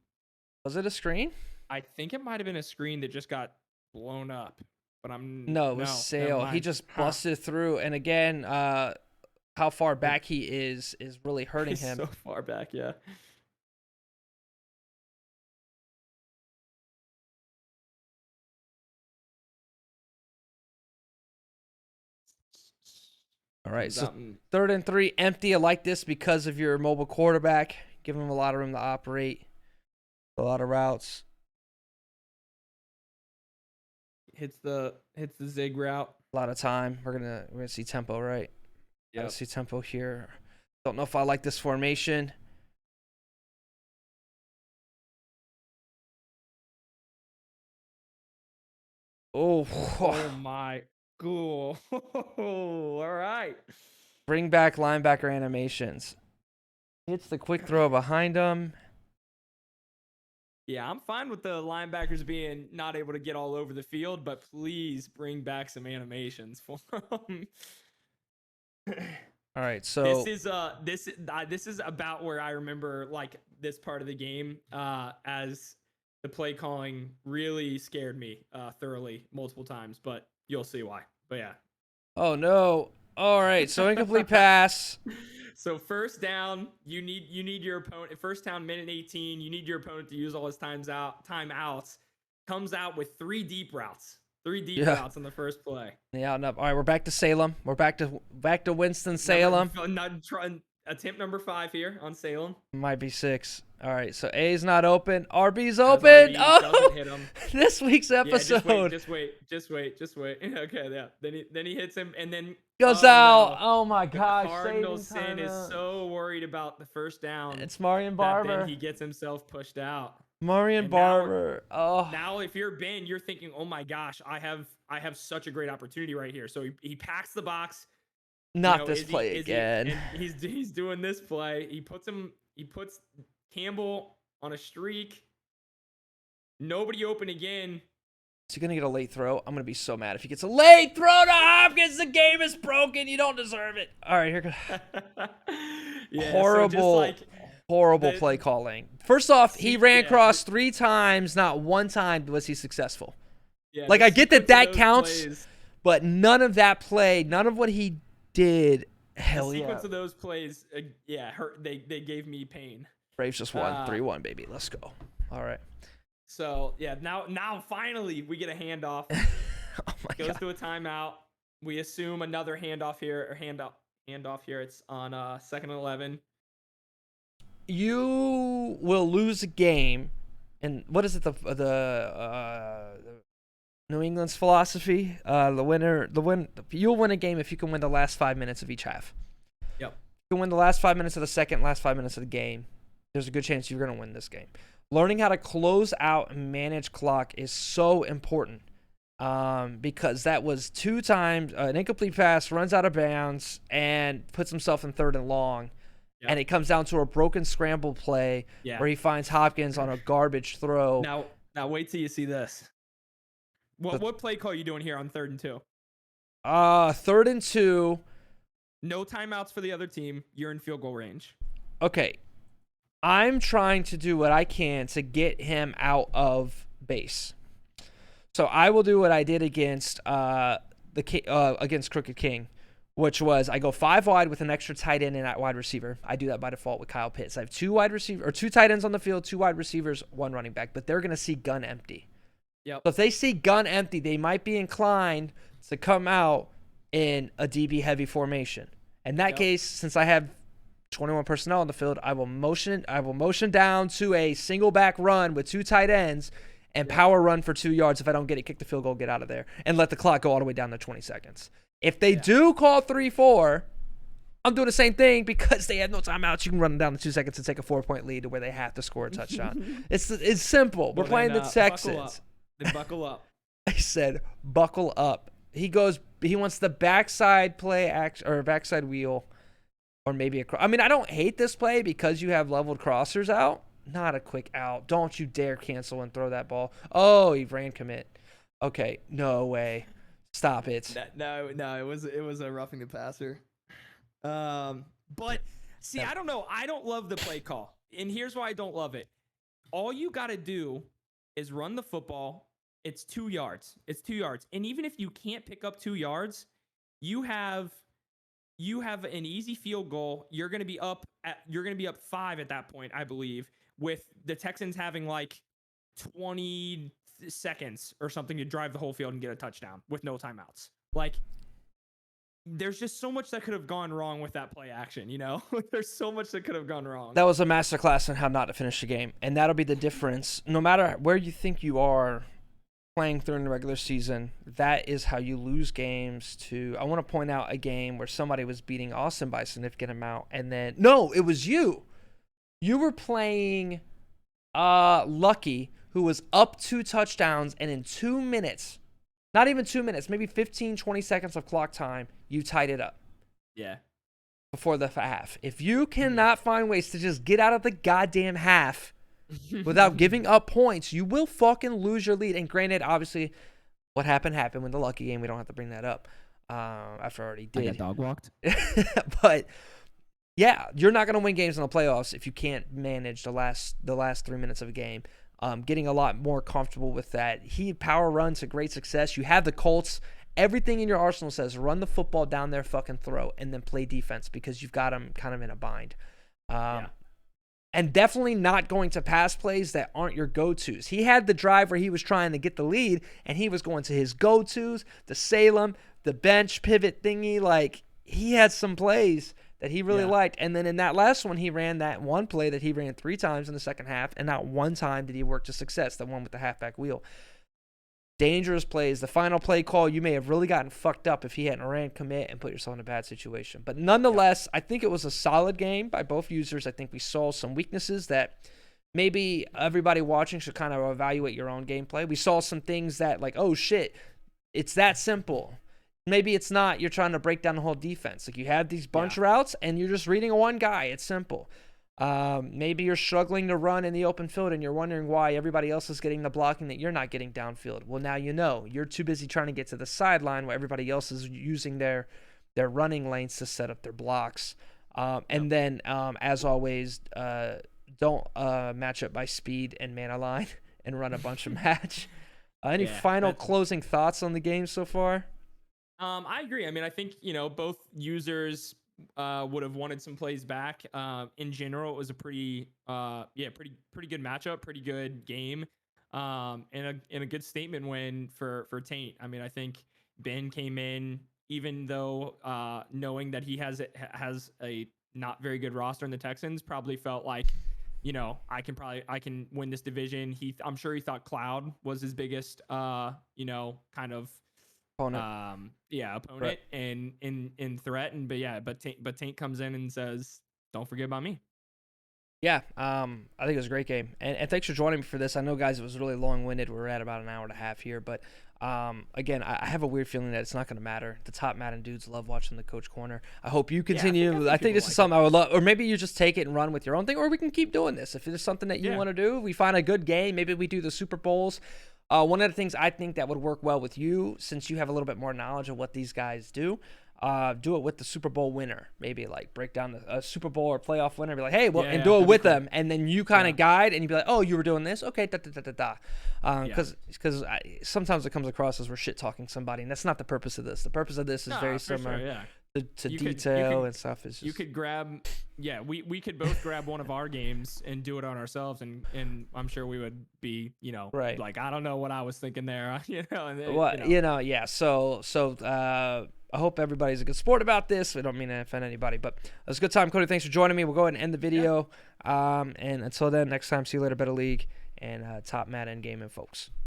Was it a screen? I think it might have been a screen that just got blown up. But it was Sale. He just busted through, and again, how far back he is really hurting him. So far back, yeah. All right, so 3rd and 3, empty. I like this because of your mobile quarterback. Give him a lot of room to operate, a lot of routes. Hits the zig route. A lot of time. We're gonna see tempo, right? Yeah. Gotta see tempo here. Don't know if I like this formation. Oh my. Cool. All right. Bring back linebacker animations. Hits the quick throw behind him. Yeah, I'm fine with the linebackers being not able to get all over the field, but please bring back some animations for them. All right, so this is about where I remember this part of the game as the play calling really scared me thoroughly multiple times, but you'll see why. But yeah. Oh no. All right, so incomplete pass. So first down, you need your opponent. First down, minute 18. You need your opponent to use all his timeouts. Comes out with 3 deep routes. 3 deep routes on the first play. Yeah, all right, we're back to Salem. We're back to Winston Salem. Attempt number 5 here on Salem. Might be 6. All right, so A's not open. RB's open. Doesn't hit him. This week's episode. Just wait. Okay, yeah. Then he hits him and then goes out. No. Oh my gosh. The Cardinal Sin is so worried about the first down. It's Marion Barber. Then he gets himself pushed out. Marion Barber. Now if you're Ben, you're thinking, "Oh my gosh, I have such a great opportunity right here." So he packs the box. Not this play again. He's doing this play. He puts Campbell on a streak. Nobody open again. Is he going to get a late throw? I'm going to be so mad if he gets a late throw to Hopkins. The game is broken. You don't deserve it. All right, here goes. Yeah, Horrible, horrible play calling. First off, he ran cross 3 times. Not one time was he successful. Yeah, like, I get that counts, plays, but none of that play, none of what he did, hell the yeah. sequence of those plays, hurt. They gave me pain. Braves just won 3-1, baby. Let's go. All right. So, yeah, now finally we get a handoff. Oh my Goes God. to a timeout. We assume another handoff here, or handoff here. It's on 2nd and 11. You will lose a game, and what is it? The New England's philosophy. You'll win a game if you can win the last 5 minutes of each half. Yep. You can win the last 5 minutes of the second, last 5 minutes of the game. There's a good chance you're going to win this game. Learning how to close out and manage clock is so important, because that was 2 times an incomplete pass, runs out of bounds, and puts himself in 3rd and long. Yep. And it comes down to a broken scramble play where he finds Hopkins on a garbage throw. Now wait till you see this. What play call are you doing here on 3rd and 2? 3rd and 2. No timeouts for the other team. You're in field goal range. Okay. I'm trying to do what I can to get him out of base. So I will do what I did against against Crooked King, which was I go 5 wide with an extra tight end and at wide receiver. I do that by default with Kyle Pitts. I have 2 tight ends on the field, 2 wide receivers, 1 running back, but they're going to see gun empty. Yep. So if they see gun empty, they might be inclined to come out in a DB heavy formation. In that case, since I have 21 personnel on the field, I will motion down to a single back run with 2 tight ends and power run for 2 yards. If I don't get it, kick the field goal, get out of there, and let the clock go all the way down to 20 seconds. If they do call 3-4, I'm doing the same thing because they have no timeouts. You can run them down to 2 seconds and take a 4-point lead to where they have to score a touchdown. It's simple. We're playing the Texans. Then buckle up. I said buckle up. He wants the backside play action or backside wheel. Or maybe I don't hate this play because you have leveled crossers out. Not a quick out. Don't you dare cancel and throw that ball. Oh, he ran commit. Okay, no way. Stop it. No, it was a roughing the passer. But see, I don't know. I don't love the play call. And here's why I don't love it. All you got to do is run the football. It's 2 yards. And even if you can't pick up 2 yards, you have an easy field goal. You're going to be up 5 at that point, I believe, with the Texans having like 20 seconds or something to drive the whole field and get a touchdown with no timeouts. Like, there's just so much that could have gone wrong with that play action, you know? There's so much that could have gone wrong. That was a masterclass on how not to finish the game, and that'll be the difference. No matter where you think you are playing through in the regular season, that is how you lose games. I want to point out a game where somebody was beating Austin by a significant amount, and then no, it was you. You were playing Lucky, who was up 2 touchdowns, and in 2 minutes, not even 2 minutes, maybe 15, 20 seconds of clock time, you tied it up. Yeah. Before the half. If you cannot find ways to just get out of the goddamn half without giving up points, you will fucking lose your lead. And granted, obviously, what happened with the Lucky game. We don't have to bring that up after I already did. I got dog walked. But yeah, you're not going to win games in the playoffs if you can't manage the last 3 minutes of a game. Getting a lot more comfortable with that. Power run to great success. You have the Colts. Everything in your arsenal says run the football down their fucking throat and then play defense because you've got them kind of in a bind. And definitely not going to pass plays that aren't your go-tos. He had the drive where he was trying to get the lead, and he was going to his go-tos, the Salem, the bench pivot thingy. Like, he had some plays that he really liked. And then in that last one, he ran that one play that he ran 3 times in the second half, and not one time did he work to success, the one with the halfback wheel. Dangerous plays. The final play call, you may have really gotten fucked up if he hadn't ran commit and put yourself in a bad situation. But nonetheless, I think it was a solid game by both users. I think we saw some weaknesses that maybe everybody watching should kind of evaluate your own gameplay. We saw some things that, like, oh shit, it's that simple. Maybe it's not. You're trying to break down the whole defense. Like, you have these bunch routes and you're just reading one guy. It's simple. Maybe you're struggling to run in the open field and you're wondering why everybody else is getting the blocking that you're not getting downfield. Well, now you know. You're too busy trying to get to the sideline where everybody else is using their running lanes to set up their blocks. And then, as always, don't match up by speed and mana line and run a bunch of match. Any final closing thoughts on the game so far? I agree. I mean, I think, both users would have wanted some plays back. In general, it was a pretty good matchup, pretty good game, and a good statement win for Taint. I mean, I think Ben came in, even though knowing that he has a not very good roster in the Texans, probably felt like, I can win this division. I'm sure he thought Cloud was his biggest, kind of opponent. Opponent, right. and in threat. And but Taint comes in and says, don't forget about me. Yeah, I think it was a great game, and thanks for joining me for this. I know, guys, it was really long-winded. We're at about an hour and a half here, but again, I have a weird feeling that it's not going to matter. The top Madden dudes love watching the Coach Corner. I hope you continue. Yeah, I think this is something I would love, or maybe you just take it and run with your own thing, or we can keep doing this. If there's something that you want to do, we find a good game. Maybe we do the Super Bowls. One of the things I think that would work well with you, since you have a little bit more knowledge of what these guys do it with the Super Bowl winner. Maybe like break down the Super Bowl or playoff winner. Be like, hey, and do it with them, and then you kind of guide, and you be like, oh, you were doing this, okay, because sometimes it comes across as we're shit talking somebody, and that's not the purpose of this. The purpose of this is very similar. To detail and stuff is just... You could grab we could both grab one of our games and do it on ourselves, and I'm sure we would be right, like, I don't know what I was thinking there. So I hope everybody's a good sport about this. We don't mean to offend anybody, but it was a good time. Cody, thanks for joining me. We'll go ahead and end the video. And until then, next time, see you later, Better League and top Madden gaming, folks.